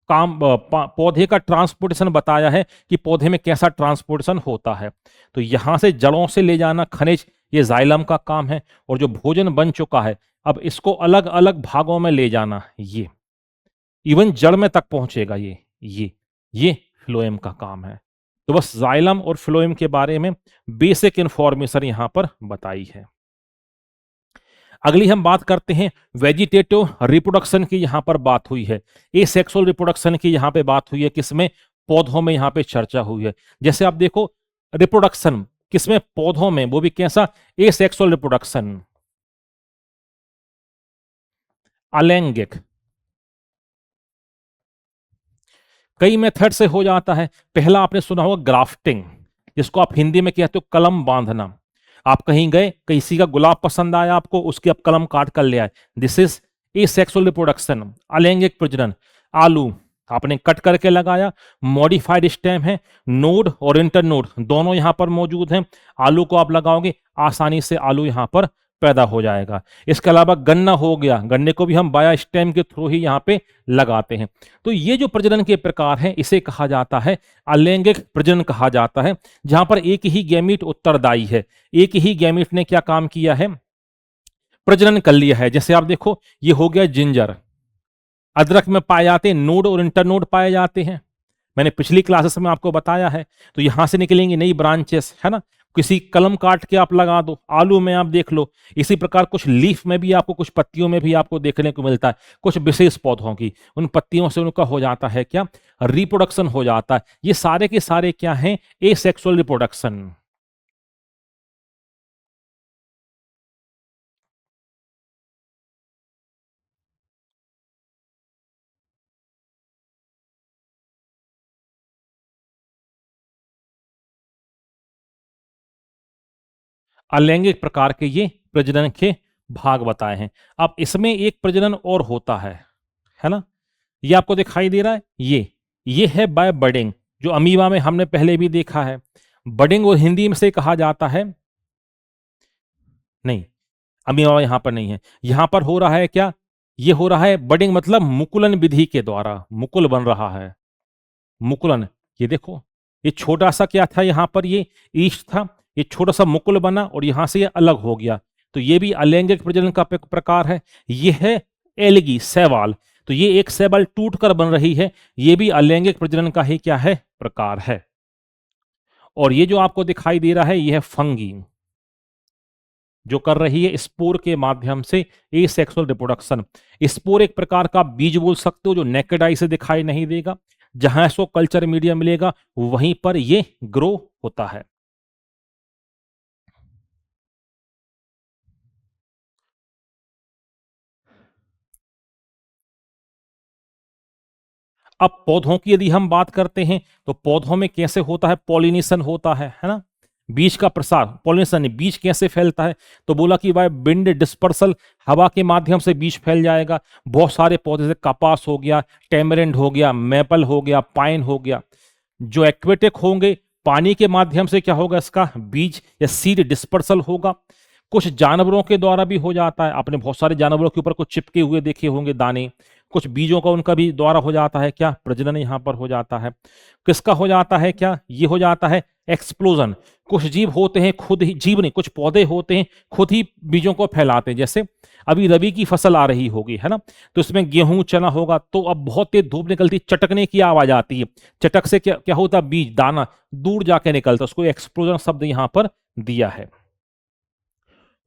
A: काम पौधे का ट्रांसपोर्टेशन बताया है कि पौधे में कैसा ट्रांसपोर्टेशन होता है। तो यहां से जड़ों से ले जाना खनिज, ये जाइलम का काम है। और जो भोजन बन चुका है अब इसको अलग अलग भागों में ले जाना, ये इवन जड़ में तक पहुंचेगा, ये फ्लोएम का काम है। तो बस जाइलम और फ्लोएम के बारे में बेसिक इंफॉर्मेशन यहां पर बताई है। अगली हम बात करते हैं वेजिटेटिव रिप्रोडक्शन की। यहां पर बात हुई है एसेक्सुअल रिप्रोडक्शन की, यहां पे बात हुई है किसमें? पौधों में यहां पे चर्चा हुई है। जैसे आप देखो रिप्रोडक्शन किसमें? पौधों में, वो भी कैसा? एसेक्सुअल रिप्रोडक्शन, अलैंगिक। कई मेथड से हो जाता है। पहला आपने सुना होगा ग्राफ्टिंग, जिसको आप हिंदी में कहते हो कलम बांधना। आप कहीं गए, किसी का गुलाब पसंद आया आपको, उसकी आप कलम काट कर ले आए, दिस इज एसेक्सुअल रिप्रोडक्शन, अलैंगिक प्रजनन। आलू आपने कट करके लगाया, मॉडिफाइड स्टेम है, नोड और इंटरनोड दोनों यहां पर मौजूद हैं। आलू को आप लगाओगे, आसानी से आलू यहां पर पैदा हो जाएगा। इसके अलावा गन्ना हो गया, गन्ने को भी हम बाया स्टेम के थ्रू ही यहां पे लगाते हैं। तो ये जो प्रजनन के प्रकार हैं इसे कहा जाता है अलैंगिक प्रजनन कहा जाता है, जहां पर एक ही गैमीट उत्तरदायी है। एक ही गैमीट ने क्या काम किया है? प्रजनन कर लिया है। जैसे आप देखो ये हो गया जिंजर, अदरक में पाए जाते हैं नोड और इंटरनोड पाए जाते हैं, मैंने पिछली क्लासेस में आपको बताया है। तो यहां से निकलेंगी नई ब्रांचेस, है ना। किसी कलम काट के आप लगा दो, आलू में आप देख लो। इसी प्रकार कुछ लीफ में भी आपको, कुछ पत्तियों में भी आपको देखने को मिलता है, कुछ विशेष पौधों की उन पत्तियों से उनका हो जाता है क्या? रिप्रोडक्शन हो जाता है। ये सारे के सारे क्या हैं? Asexual reproduction. अलैंगिक प्रकार के ये प्रजनन के भाग बताए हैं। अब इसमें एक प्रजनन और होता है ना। ये आपको दिखाई दे रहा है, ये है बाय बडिंग, जो अमीबा में हमने पहले भी देखा है। बडिंग और हिंदी में से कहा जाता है, नहीं अमीबा यहां पर नहीं है। यहां पर हो रहा है क्या? ये हो रहा है बडिंग, मतलब मुकुलन विधि के द्वारा मुकुल बन रहा है। मुकुलन, ये देखो ये छोटा सा क्या था यहां पर? ये ईस्ट था, ये छोटा सा मुकुल बना और यहां से ये अलग हो गया। तो ये भी अलैंगिक प्रजनन का प्रकार है। ये है एलगी, शैवाल। तो ये एक शैवाल टूट कर बन रही है, ये भी अलैंगिक प्रजनन का ही क्या है? प्रकार है। और ये जो आपको दिखाई दे रहा है ये है फंगी। जो कर रही है स्पोर के माध्यम से एसेक्सुअल रिप्रोडक्शन। स्पोर एक प्रकार का बीज बोल सकते हो जो नेकेड आई से दिखाई नहीं देगा, जहां इसको कल्चर मीडिया मिलेगा वहीं पर ये ग्रो होता है। अब पौधों की यदि हम बात करते हैं तो पौधों में कैसे होता है, पॉलिनेशन होता है ना, बीज का प्रसार, पॉलिनेशन बीज कैसे फैलता है, तो बोला कि भाई विंड डिस्पर्सल, हवा के माध्यम से बीज फैल जाएगा। बहुत सारे पौधे जैसे कपास हो गया, टेमरेंट हो गया, मैपल हो गया, पाइन हो गया, जो एक्वेटिक होंगे पानी के माध्यम से क्या होगा, इसका बीज या सीड डिस्पर्सल होगा। कुछ जानवरों के द्वारा भी हो जाता है, आपने बहुत सारे जानवरों के ऊपर कुछ चिपके हुए देखे होंगे दाने, कुछ बीजों का उनका भी द्वारा हो जाता है क्या, प्रजनन यहां पर हो जाता है। किसका हो जाता है क्या, ये हो जाता है एक्सप्लोजन। कुछ जीव होते हैं खुद ही, जीव नहीं कुछ पौधे होते हैं खुद ही बीजों को फैलाते हैं। जैसे अभी रबी की फसल आ रही होगी है ना, तो इसमें गेहूं चना होगा, तो अब बहुत तेज धूप निकलती, चटकने की आवाज आती है, चटक से क्या क्या होता, बीज दाना दूर जाके निकलता, उसको एक्सप्लोजन शब्द यहां पर दिया है।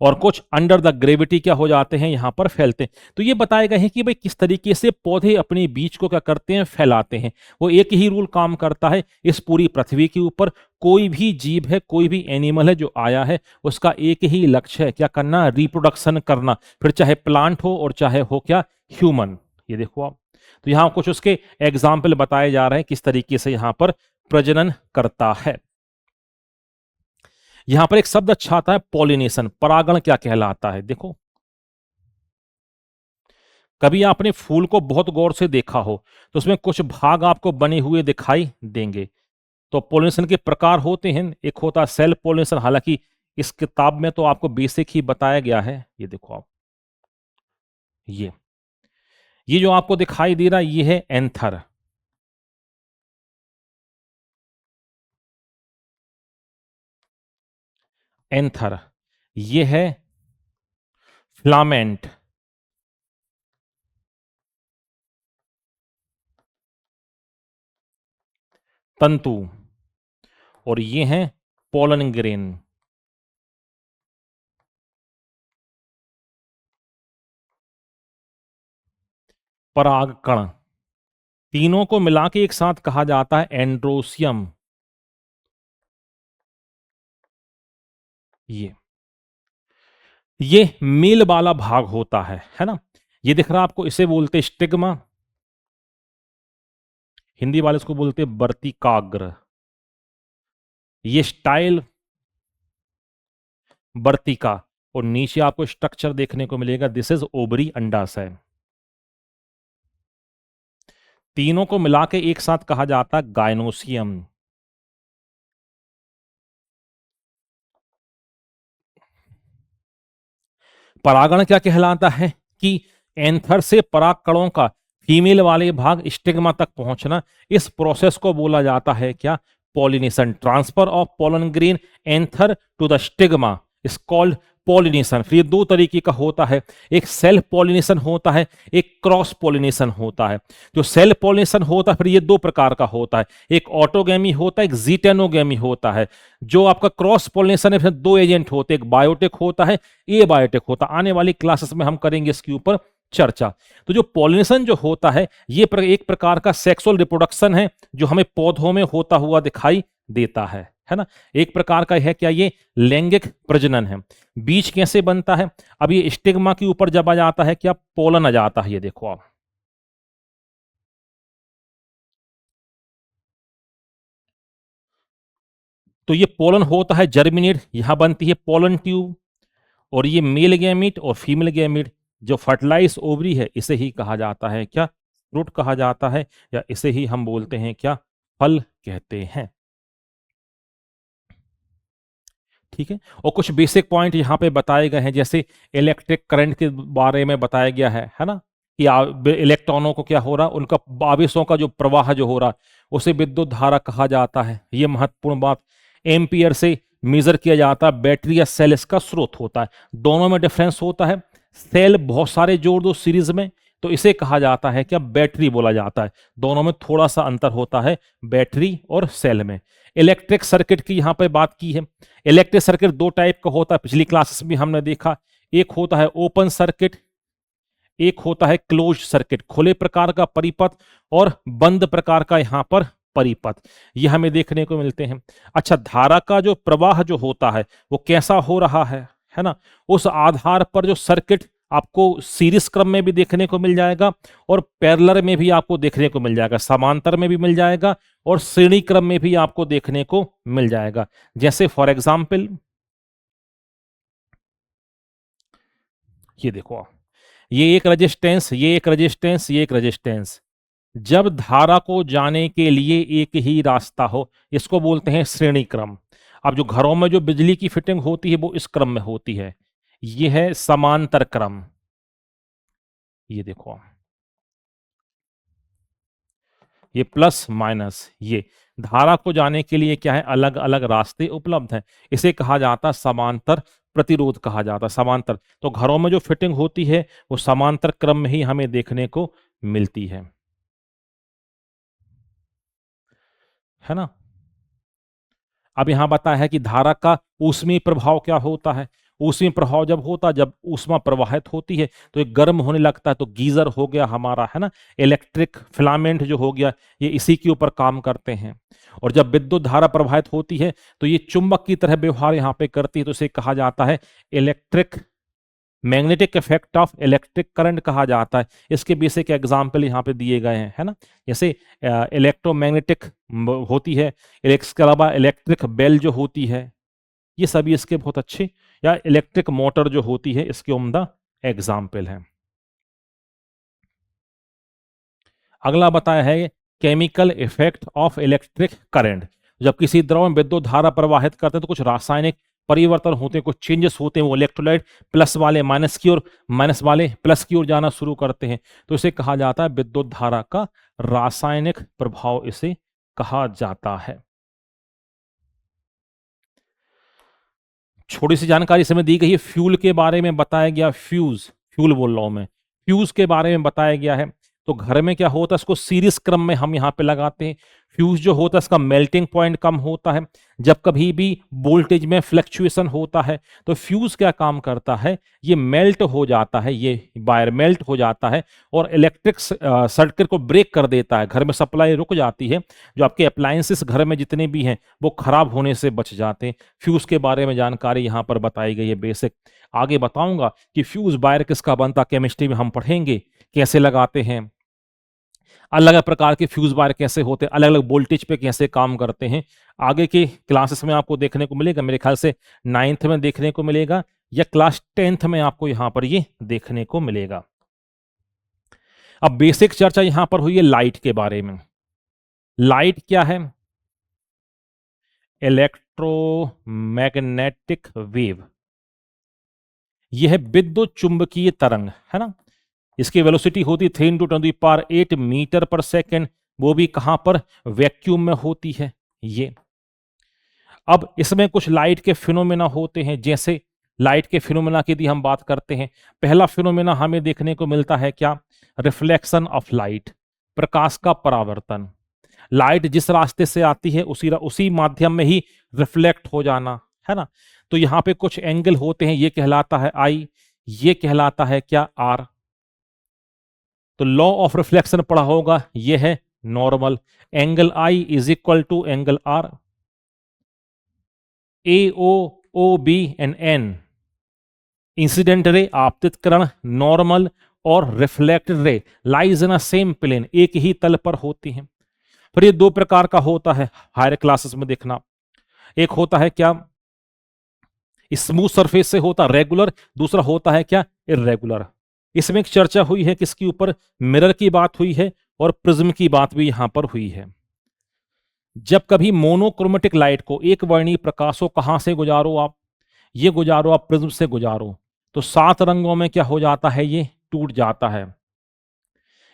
A: और कुछ अंडर द ग्रेविटी क्या हो जाते हैं, यहां पर फैलते हैं। तो ये बताया गया है कि भाई किस तरीके से पौधे अपने बीज को क्या करते हैं, फैलाते हैं। वो एक ही रूल काम करता है इस पूरी पृथ्वी के ऊपर। कोई भी जीव है, कोई भी एनिमल है जो आया है, उसका एक ही लक्ष्य है, क्या करना, रिप्रोडक्शन करना, फिर चाहे प्लांट हो और चाहे हो क्या ह्यूमन। ये देखो आप, तो यहां कुछ उसके एग्जाम्पल बताए जा रहे हैं किस तरीके से यहां पर प्रजनन करता है। यहां पर एक शब्द अच्छा आता है पॉलिनेशन, परागण क्या कहलाता है। देखो कभी आपने फूल को बहुत गौर से देखा हो तो उसमें कुछ भाग आपको बने हुए दिखाई देंगे। तो पॉलिनेशन के प्रकार होते हैं, एक होता है सेल्फ पॉलिनेशन, हालांकि इस किताब में तो आपको बेसिक ही बताया गया है। ये देखो आप, ये जो आपको दिखाई दे रहा है ये है एंथर। एंथर ये है फ्लामेंट। तंतु। और ये है पोलन ग्रेन। परागकण। तीनों को मिला के एक साथ कहा जाता है एंड्रोसियम। ये मेल वाला भाग होता है ना, ये दिख रहा आपको, इसे बोलते स्टिग्मा, हिंदी वाले इसको बोलते वर्तिकाग्र। ये स्टाइल वर्तिका, और नीचे आपको स्ट्रक्चर देखने को मिलेगा, दिस इज ओबरी, अंडाशय। तीनों को मिला के एक साथ कहा जाता है गायनोसियम। परागण क्या कहलाता है कि एंथर से परागकणों का फीमेल वाले भाग स्टिग्मा तक पहुंचना, इस प्रोसेस को बोला जाता है क्या, pollination. Transfer of pollen grain anther to the stigma is called pollination. फिर ये दो तरीके का होता है, एक सेल्फ पॉलिनेशन होता है, एक क्रॉस पॉलिनेशन होता है। जो सेल्फ पॉलिनेशन होता है फिर ये दो प्रकार का होता है, एक ऑटोगैमी होता है, एक जीटेनोगैमी होता है। जो आपका क्रॉस पॉलिनेशन है फिर दो एजेंट होते हैं, एक बायोटिक होता है, ए बायोटिक होता है। आने वाली क्लासेस में हम करेंगे इसके ऊपर चर्चा। तो जो पॉलिनेशन जो होता है ये एक प्रकार का सेक्सुअल रिप्रोडक्शन है जो हमें पौधों में होता हुआ दिखाई देता है ना। एक प्रकार का है क्या, ये लैंगिक प्रजनन है। बीज कैसे बनता है, अब ये स्टिग्मा के ऊपर जब आ जाता है क्या, पोलन आ जाता है। ये देखो आप, तो ये पोलन होता है जर्मिनेट, यहां बनती है पोलन ट्यूब। और ये मेल गैमीट और फीमेल गैमीट जो फर्टिलाइज ओवरी है इसे ही कहा जाता है क्या, फ्रूट कहा जाता है, या इसे ही हम बोलते हैं क्या, फल कहते हैं। ठीक है, और कुछ बेसिक पॉइंट यहाँ पे बताए गए हैं, जैसे इलेक्ट्रिक करंट के बारे में बताया गया है ना, कि इलेक्ट्रॉनों को क्या हो रहा, उनका आवेशों का जो प्रवाह जो हो रहा उसे विद्युत धारा कहा जाता है। ये महत्वपूर्ण बात, एम्पियर से मेजर किया जाता है, बैटरी या सेल इसका स्रोत होता है। दोनों में डिफरेंस होता है, सेल बहुत सारे जोड़ दो सीरीज में, तो इसे कहा जाता है क्या, बैटरी बोला जाता है। दोनों में थोड़ा सा अंतर होता है, बैटरी और सेल में। इलेक्ट्रिक सर्किट की यहां पर बात की है। इलेक्ट्रिक सर्किट दो टाइप का होता है, पिछली क्लासेस में हमने देखा। एक होता है ओपन सर्किट, एक होता है क्लोज सर्किट, खुले प्रकार का परिपथ और बंद प्रकार का यहां पर परिपथ, ये हमें देखने को मिलते हैं। अच्छा, धारा का जो प्रवाह जो होता है वो कैसा हो रहा है ना, उस आधार पर जो सर्किट आपको सीरीज क्रम में भी देखने को मिल जाएगा और पैरेलल में भी आपको देखने को मिल जाएगा, समांतर में भी मिल जाएगा और श्रेणी क्रम में भी आपको देखने को मिल जाएगा। जैसे फॉर एग्जाम्पल ये देखो, ये एक रेजिस्टेंस, ये एक रेजिस्टेंस, ये एक रेजिस्टेंस। जब धारा को जाने के लिए एक ही रास्ता हो, इसको बोलते हैं श्रेणी क्रम। अब जो घरों में जो बिजली की फिटिंग होती है वो इस क्रम में होती है, ये है समांतर क्रम। ये देखो, ये प्लस माइनस, ये धारा को जाने के लिए क्या है, अलग अलग रास्ते उपलब्ध हैं। इसे कहा जाता है समांतर प्रतिरोध कहा जाता है, समांतर। तो घरों में जो फिटिंग होती है वो समांतर क्रम में ही हमें देखने को मिलती है ना। अब यहां बताया है कि धारा का ऊष्मीय प्रभाव क्या होता है। ऊष्मीय प्रभाव जब होता, जब ऊष्मा प्रवाहित होती है तो एक गर्म होने लगता है, तो गीजर हो गया हमारा, है ना। इलेक्ट्रिक फिलामेंट जो हो गया, ये इसी के ऊपर काम करते हैं। और जब विद्युत धारा प्रवाहित होती है तो ये चुंबक की तरह व्यवहार यहाँ पे करती है, तो इसे कहा जाता है electric magnetic effect of electric current कहा जाता है। इसके बेसिक एग्जाम्पल यहाँ पे दिए गए हैं, है ना। जैसे इलेक्ट्रोमैग्नेटिक होती है, इसके अलावा इलेक्ट्रिक बेल जो होती है, ये सभी इसके बहुत अच्छे, या इलेक्ट्रिक मोटर जो होती है इसके उम्दा एग्जाम्पल हैं। अगला बताया है chemical effect of electric current. जब किसी द्रव में विद्युत धारा प्रवाहित करते हैं तो कुछ रासायनिक परिवर्तन होते हैं, कुछ चेंजेस होते हैं, वो इलेक्ट्रोलाइट प्लस वाले माइनस की ओर, माइनस वाले प्लस की ओर जाना शुरू करते हैं, तो इसे कहा जाता है विद्युत धारा का रासायनिक प्रभाव, इसे कहा जाता है। छोटी सी जानकारी इसमें दी गई है, फ्यूल के बारे में बताया गया, फ्यूज, फ्यूल बोल रहा हूं मैं, फ्यूज के बारे में बताया गया है। तो घर में क्या होता है, इसको सीरीज क्रम में हम यहाँ पे लगाते हैं। फ्यूज जो होता है इसका मेल्टिंग पॉइंट कम होता है। जब कभी भी वोल्टेज में फ्लक्चुएशन होता है तो फ्यूज क्या काम करता है, ये मेल्ट हो जाता है, ये वायर मेल्ट हो जाता है और इलेक्ट्रिक सर्किट को ब्रेक कर देता है, घर में सप्लाई रुक जाती है। जो आपके अप्लायंसेस घर में जितने भी हैं वो खराब होने से बच जाते हैं। फ्यूज के बारे में जानकारी यहाँ पर बताई गई है बेसिक। आगे बताऊंगा कि फ्यूज वायर किसका बनता, केमिस्ट्री में हम पढ़ेंगे कैसे लगाते हैं, अलग अलग प्रकार के फ्यूज वायर कैसे होते हैं, अलग अलग वोल्टेज पे कैसे काम करते हैं। आगे के क्लासेस में आपको देखने को मिलेगा, मेरे ख्याल से 9th में देखने को मिलेगा या क्लास 10th में आपको यहां पर ये देखने को मिलेगा। अब बेसिक चर्चा यहां पर हुई है लाइट के बारे में। लाइट क्या है, इलेक्ट्रोमैग्नेटिक वेव, यह है विद्युत चुंबकीय तरंग, है ना। इसकी वेलोसिटी होती 3 × 10⁸ मीटर पर सेकेंड, वो भी कहां पर, वैक्यूम में होती है ये। अब इसमें कुछ लाइट के फिनोमेना होते हैं, जैसे लाइट के फिनोमेना की यदि हम बात करते हैं, पहला फिनोमेना हमें देखने को मिलता है क्या, रिफ्लेक्शन ऑफ लाइट, प्रकाश का परावर्तन। लाइट जिस रास्ते से आती है उसी माध्यम में ही रिफ्लेक्ट हो जाना, है ना। तो यहां पे कुछ एंगल होते हैं, ये कहलाता है आई, ये कहलाता है क्या, आर। तो लॉ ऑफ रिफ्लेक्शन पढ़ा होगा, ये है normal, angle i is equal to angle r. A O O B and N, incident ray, आपतित किरण, नॉर्मल और reflected ray lies in a same plane, एक ही तल पर होती हैं। फिर ये दो प्रकार का होता है, हायर क्लासेस में देखना। एक होता है क्या, स्मूथ सरफेस से होता रेगुलर, दूसरा होता है क्या, इरेगुलर। इसमें एक चर्चा हुई है किसके ऊपर, मिरर की बात हुई है और प्रिज्म की बात भी यहां पर हुई है। जब कभी मोनोक्रोमेटिक लाइट को, एक वर्णीय प्रकाश को कहां से गुजारो आप, ये गुजारो आप प्रिज्म से गुजारो, तो 7 रंगों में क्या हो जाता है, ये टूट जाता है।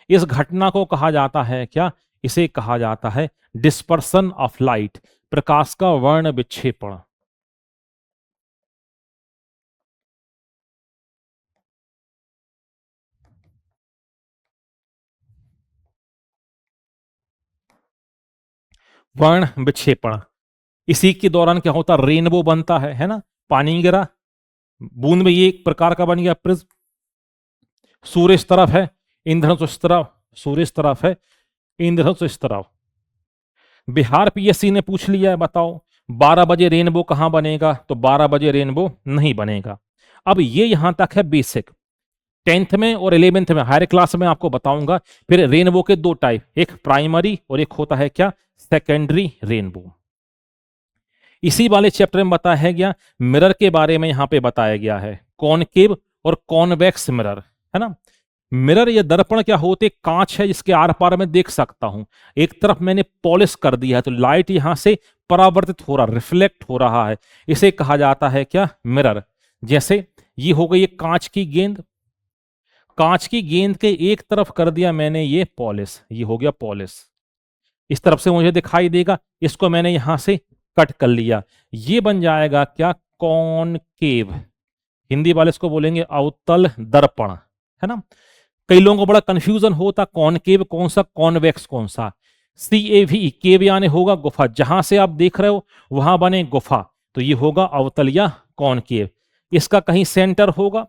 A: इस घटना को कहा जाता है क्या, इसे कहा जाता है डिस्पर्सन ऑफ लाइट, प्रकाश का वर्ण विक्षेपण। वर्ण विक्षेपण, इसी के दौरान क्या होता है, रेनबो बनता है ना, पानी गिरा, बूंद में ये एक प्रकार का बन गया प्रिज्म। सूर्य इस तरफ है, इंद्रधनुष इस तरफ, सूर्य इस तरफ है, इंद्रधनुष इस तरफ। बिहार पीएससी ने पूछ लिया है, बताओ 12 बजे रेनबो कहां बनेगा, तो 12 बजे रेनबो नहीं बनेगा। अब ये यहां तक है बेसिक। 10th में और 11th में हायर क्लास में आपको बताऊंगा फिर रेनबो के दो टाइप, एक प्राइमरी और एक होता है क्या, सेकेंडरी रेनबो। इसी वाले चैप्टर में बताया गया मिरर के बारे में, यहां पे बताया गया है कॉनकेव और कॉन्वेक्स मिरर, है ना। मिरर या दर्पण क्या होते, कांच है जिसके आर पार मैं देख सकता हूं, एक तरफ मैंने पॉलिश कर दिया है तो लाइट यहां से परावर्तित हो रहा, रिफ्लेक्ट हो रहा है, इसे कहा जाता है क्या, मिरर। जैसे ये हो गई एक कांच की गेंद, कांच की गेंद के एक तरफ कर दिया मैंने ये पॉलिश, ये हो गया पॉलिश, इस तरफ से मुझे दिखाई देगा, इसको मैंने यहां से कट कर लिया, ये बन जाएगा क्या, कॉनकेव। हिंदी वाले इसको बोलेंगे अवतल दर्पण, है ना। कई लोगों को बड़ा कंफ्यूजन होता, कॉनकेव कौन सा, कॉन्वेक्स कौन सा। CAV, केव यानी होगा गुफा, जहां से आप देख रहे हो वहां बने गुफा, तो ये होगा अवतल या कॉनकेव। इसका कहीं सेंटर होगा,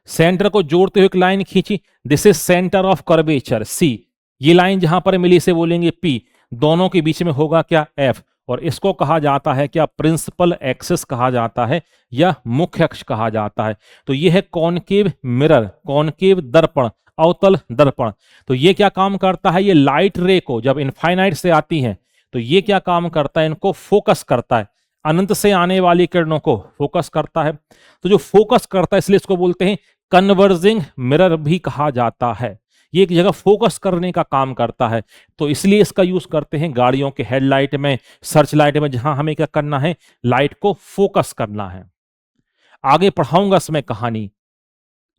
A: सेंटर को जोड़ते हुए एक लाइन खींची, this is centre of curvature C, ये लाइन जहां पर मिली इसे बोलेंगे P, दोनों के बीच में होगा क्या, F, और इसको कहा जाता है क्या, प्रिंसिपल एक्सिस कहा जाता है या मुख्य अक्ष कहा जाता है। तो ये है कॉनकेव मिरर, कॉनकेव दर्पण, अवतल दर्पण। तो ये क्या काम करता है, ये लाइट रे को जब इनफाइनाइट से आती है तो ये क्या काम करता है, इनको फोकस करता है, अनंत से आने वाली किरणों को फोकस करता है। तो जो फोकस करता है इसलिए इसको बोलते हैं कन्वर्जिंग मिरर भी कहा जाता है, ये एक जगह फोकस करने का काम करता है। तो इसलिए इसका यूज करते हैं गाड़ियों के हेडलाइट में, सर्च लाइट में, जहां हमें क्या करना है, लाइट को फोकस करना है। आगे पढ़ाऊंगा इसमें कहानी,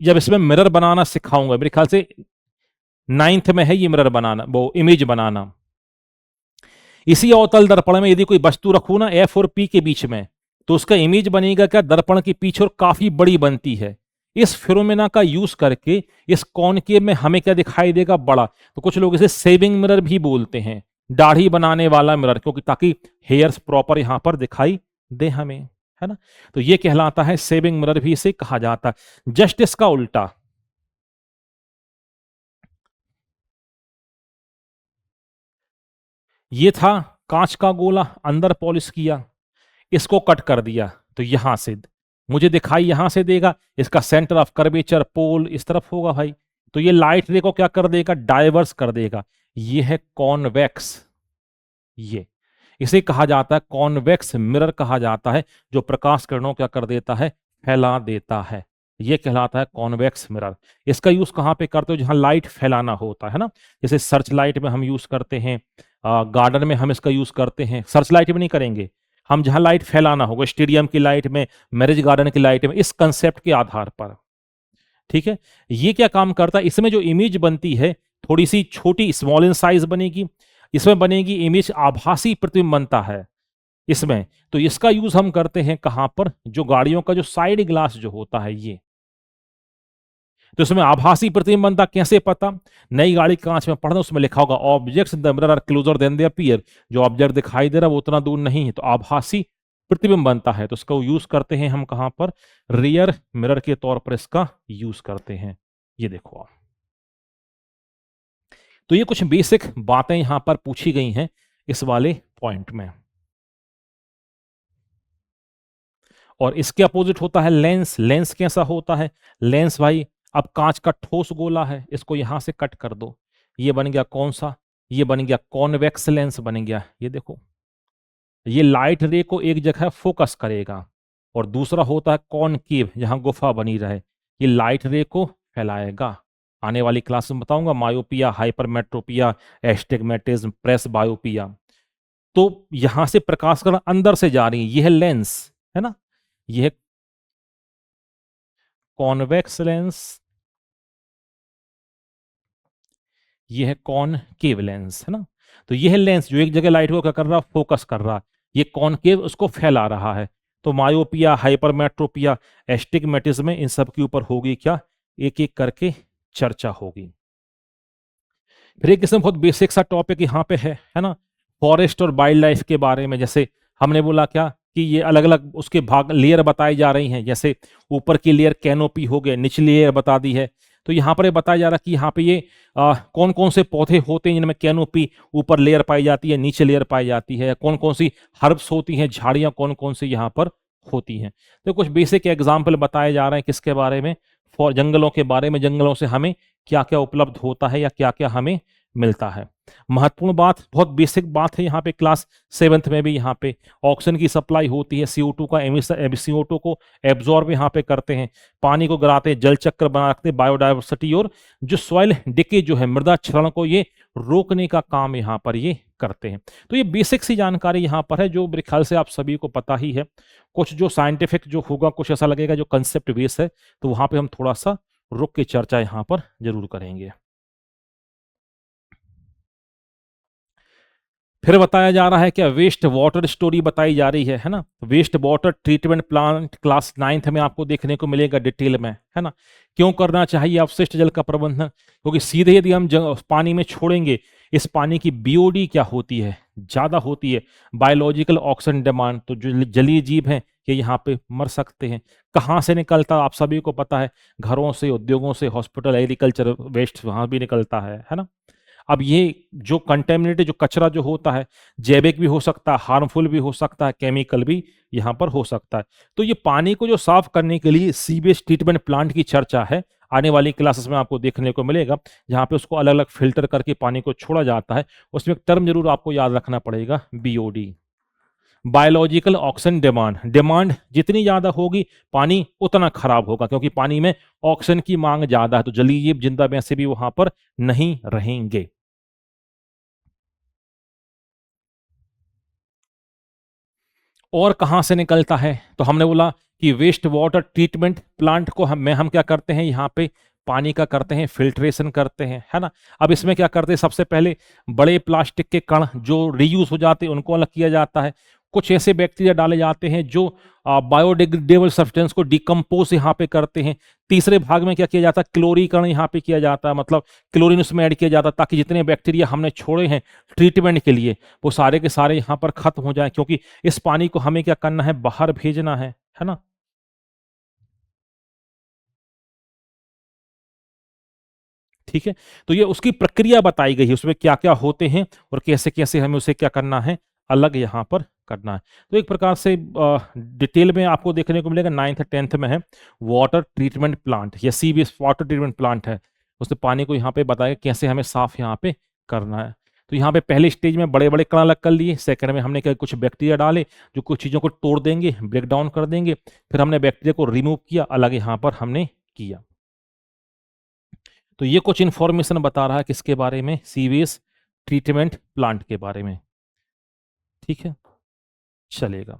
A: जब इसमें मिरर बनाना सिखाऊंगा, मेरे ख्याल से 9th में है ये मिरर बनाना, वो इमेज बनाना। इसी अवतल दर्पण में यदि कोई वस्तु रखूं ना F और P के बीच में, तो उसका इमेज बनेगा क्या, दर्पण के पीछे, और काफी बड़ी बनती है। इस फिनोमेना का यूज करके इस कॉनकेव में हमें क्या दिखाई देगा, बड़ा। तो कुछ लोग इसे सेविंग मिरर भी बोलते हैं, दाढ़ी बनाने वाला मिरर, क्योंकि ताकि हेयर्स प्रॉपर यहां पर दिखाई दे हमें, है ना। तो ये कहलाता है सेविंग मिरर भी इसे कहा जाता है। जस्ट इसका उल्टा, ये था कांच का गोला, अंदर पॉलिश किया, इसको कट कर दिया, तो यहां से मुझे दिखाई यहां से देगा, इसका सेंटर ऑफ कर्वेचर पोल इस तरफ होगा भाई, तो ये लाइट रे को क्या कर देगा, डाइवर्स कर देगा। ये है कॉन्वेक्स, ये इसे कहा जाता है कॉन्वेक्स मिरर कहा जाता है, जो प्रकाश किरणों क्या कर देता है, फैला देता है, ये कहलाता है कॉन्वेक्स मिरर। इसका यूज कहां पे करते हो, जहां लाइट फैलाना होता है ना, जैसे सर्च लाइट में हम यूज करते हैं, गार्डन में हम इसका यूज करते हैं, सर्च लाइट में नहीं करेंगे हम, जहां लाइट फैलाना होगा, स्टेडियम की लाइट में, मैरिज गार्डन की लाइट में, इस कंसेप्ट के आधार पर, ठीक है। ये क्या काम करता है, इसमें जो इमेज बनती है थोड़ी सी छोटी, स्मॉल इन साइज बनेगी, इसमें बनेगी इमेज, आभासी प्रतिबिंब बनता है इसमें। तो इसका यूज हम करते हैं कहां पर, जो गाड़ियों का जो साइड ग्लास जो होता है ये, तो इसमें आभासी प्रतिबिंब बनता, कैसे पता, नई गाड़ी के कांच में पढ़ना, उसमें लिखा होगा objects in the mirror are closer than they appear, जो ऑब्जेक्ट दिखाई दे रहा है वो उतना दूर नहीं है, तो आभासी प्रतिबिंब बनता है। तो इसका यूज करते हैं हम कहां पर, रियर मिरर के तौर पर इसका यूज करते हैं। ये देखो आप, तो ये कुछ बेसिक बातें यहां पर पूछी गई हैं इस वाले पॉइंट में। और इसके अपोजिट होता है लेंस। लेंस कैसा होता है, लेंस भाई, अब कांच का ठोस गोला है, इसको यहां से कट कर दो, ये बन गया कौन सा, ये बन गया कॉन्वेक्स लेंस बन गया। ये देखो, ये लाइट रे को एक जगह फोकस करेगा, और दूसरा होता है कॉनकेव, जहां गुफा बनी रहे, ये लाइट रे को फैलाएगा। आने वाली क्लास में बताऊंगा, मायोपिया, हाइपरमेट्रोपिया, एस्टिग्मेटिज्म, प्रेस बायोपिया। तो यहां से प्रकाश कण अंदर से जा रही है, यह है लेंस, है ना, यह कॉन्वेक्स लेंस, ये है कॉनकेव लेंस, है ना। तो ये है लेंस जो एक जगह लाइट को क्या कर रहा, फोकस कर रहा, ये कॉनकेव उसको फैला रहा है। तो मायोपिया, हाइपरमेट्रोपिया, एस्टिग्मेटिज्म में इन सब के ऊपर होगी क्या, एक एक करके चर्चा होगी। फिर एक इसमें बहुत बेसिक सा टॉपिक यहाँ पे है ना, फॉरेस्ट और वाइल्ड लाइफ के बारे में। जैसे हमने बोला क्या कि ये अलग अलग उसके भाग लेयर बताई जा रही हैं, जैसे ऊपर की लेयर कैनोपी हो गया, निचली लेयर बता दी है। तो यहाँ पर ये बताया जा रहा है कि यहाँ पे ये कौन कौन से पौधे होते हैं जिनमें कैनोपी ऊपर लेयर पाई जाती है, नीचे लेयर पाई जाती है, कौन कौन सी हर्ब्स होती हैं, झाड़ियाँ कौन कौन सी यहाँ पर होती हैं। तो कुछ बेसिक एग्जाम्पल बताए जा रहे हैं किसके बारे में, फॉर जंगलों के बारे में, जंगलों से हमें क्या क्या उपलब्ध होता है या क्या क्या हमें मिलता है। महत्वपूर्ण बात, बहुत बेसिक बात है यहाँ पे, क्लास 7th में भी यहाँ पे ऑक्सीजन की सप्लाई होती है, CO2 का एमिशन, CO2 को एब्जॉर्ब यहाँ पे करते हैं, पानी को गिराते हैं, जल चक्र बना रखते हैं, बायोडाइवर्सिटी, और जो सॉइल डिके जो है, मृदा क्षरण को ये रोकने का काम यहाँ पर ये करते हैं। तो ये बेसिक सी जानकारी यहाँ पर है जो मेरे ख्याल से आप सभी को पता ही है। कुछ जो साइंटिफिक जो होगा, कुछ ऐसा लगेगा जो कंसेप्ट बेस है, तो वहां पे हम थोड़ा सा रुक के चर्चा यहाँ पर जरूर करेंगे। फिर बताया जा रहा है क्या, वेस्ट वाटर स्टोरी बताई जा रही है ना। Waste water treatment plant class 9th में आपको देखने को मिलेगा डिटेल में, है ना। क्यों करना चाहिए अपशिष्ट जल का प्रबंधन, क्योंकि सीधे यदि हम पानी में छोड़ेंगे, इस पानी की BOD क्या होती है, ज्यादा होती है, बायोलॉजिकल ऑक्सीजन डिमांड, तो जो जलीय जीव हैं ये यहाँ पे मर सकते हैं। कहाँ से निकलता आप सभी को पता है, घरों से, उद्योगों से, हॉस्पिटल, एग्रीकल्चर वेस्ट वहां भी निकलता है ना। अब ये जो कंटेमिनेटेड जो कचरा जो होता है, जैविक भी हो सकता है, हार्मफुल भी हो सकता है, केमिकल भी यहाँ पर हो सकता है। तो ये पानी को जो साफ करने के लिए सीवेज ट्रीटमेंट प्लांट की चर्चा है, आने वाली क्लासेस में आपको देखने को मिलेगा, जहाँ पे उसको अलग अलग फिल्टर करके पानी को छोड़ा जाता है। उसमें एक टर्म जरूर आपको याद रखना पड़ेगा, BOD, biological oxygen demand. Demand जितनी ज्यादा होगी पानी उतना खराब होगा, क्योंकि पानी में ऑक्सीजन की मांग ज्यादा है, तो जलीय जीव जिंदा वैसे भी वहां पर नहीं रहेंगे। और कहां से निकलता है, तो हमने बोला कि वेस्ट वाटर ट्रीटमेंट प्लांट को हम क्या करते हैं, यहाँ पे पानी का करते हैं फिल्ट्रेशन करते हैं, है ना। अब इसमें क्या करते हैं, सबसे पहले बड़े प्लास्टिक के कण जो रीयूज हो जाते हैं उनको अलग किया जाता है। कुछ ऐसे बैक्टीरिया डाले जाते हैं जो बायोडिग्रेडेबल सब्सटेंस को डिकम्पोज यहाँ पे करते हैं। तीसरे भाग में क्या किया जाता है, क्लोरीकरण यहाँ पे किया जाता है, मतलब क्लोरीन उसमें ऐड किया जाता है, ताकि जितने बैक्टीरिया हमने छोड़े हैं ट्रीटमेंट के लिए वो सारे के सारे यहाँ पर खत्म हो जाए, क्योंकि इस पानी को हमें क्या करना है, बाहर भेजना है ना। ठीक है, तो ये उसकी प्रक्रिया बताई गई है, उसमें क्या क्या होते हैं और कैसे कैसे हमें उसे क्या करना है, अलग यहाँ पर करना है। तो एक प्रकार से डिटेल में आपको देखने को मिलेगा 9th 10th में है, वाटर ट्रीटमेंट प्लांट या सीवेज वाटर ट्रीटमेंट प्लांट है, उसने पानी को यहाँ पे बताया कैसे हमें साफ यहाँ पे करना है। तो यहाँ पे पहले स्टेज में बड़े बड़े कण अलग कर लिए, सेकंड में हमने क्या कुछ बैक्टीरिया डाले जो कुछ चीज़ों को तोड़ देंगे, ब्रेक डाउन कर देंगे, फिर हमने बैक्टीरिया को रिमूव किया, अलग यहाँ पर हमने किया। तो ये कुछ इंफॉर्मेशन बता रहा है किसके बारे में, सीवेज ट्रीटमेंट प्लांट के बारे में। ठीक है, चलेगा।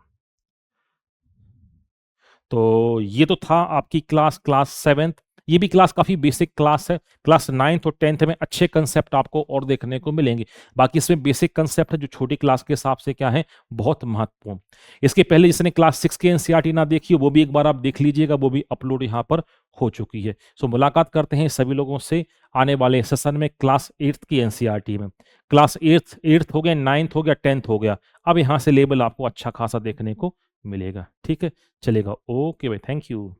A: तो ये तो था आपकी क्लास 7th। ये भी क्लास काफी बेसिक क्लास है। क्लास 9th और 10th में अच्छे कंसेप्ट आपको और देखने को मिलेंगे। बाकी इसमें बेसिक कंसेप्ट है जो छोटी क्लास के हिसाब से क्या है, बहुत महत्वपूर्ण। इसके पहले जिसने क्लास 6 की एनसीईआरटी ना देखी हो वो भी एक बार आप देख लीजिएगा, वो भी अपलोड यहाँ पर हो चुकी है। सो मुलाकात करते हैं सभी लोगों से आने वाले सेशन में क्लास 8th की एनसीईआरटी में। क्लास 8th हो गया, 9th हो गया, 10th हो गया। अब यहाँ से लेवल आपको अच्छा खासा देखने को मिलेगा। ठीक है, चलेगा। ओके भाई, थैंक यू।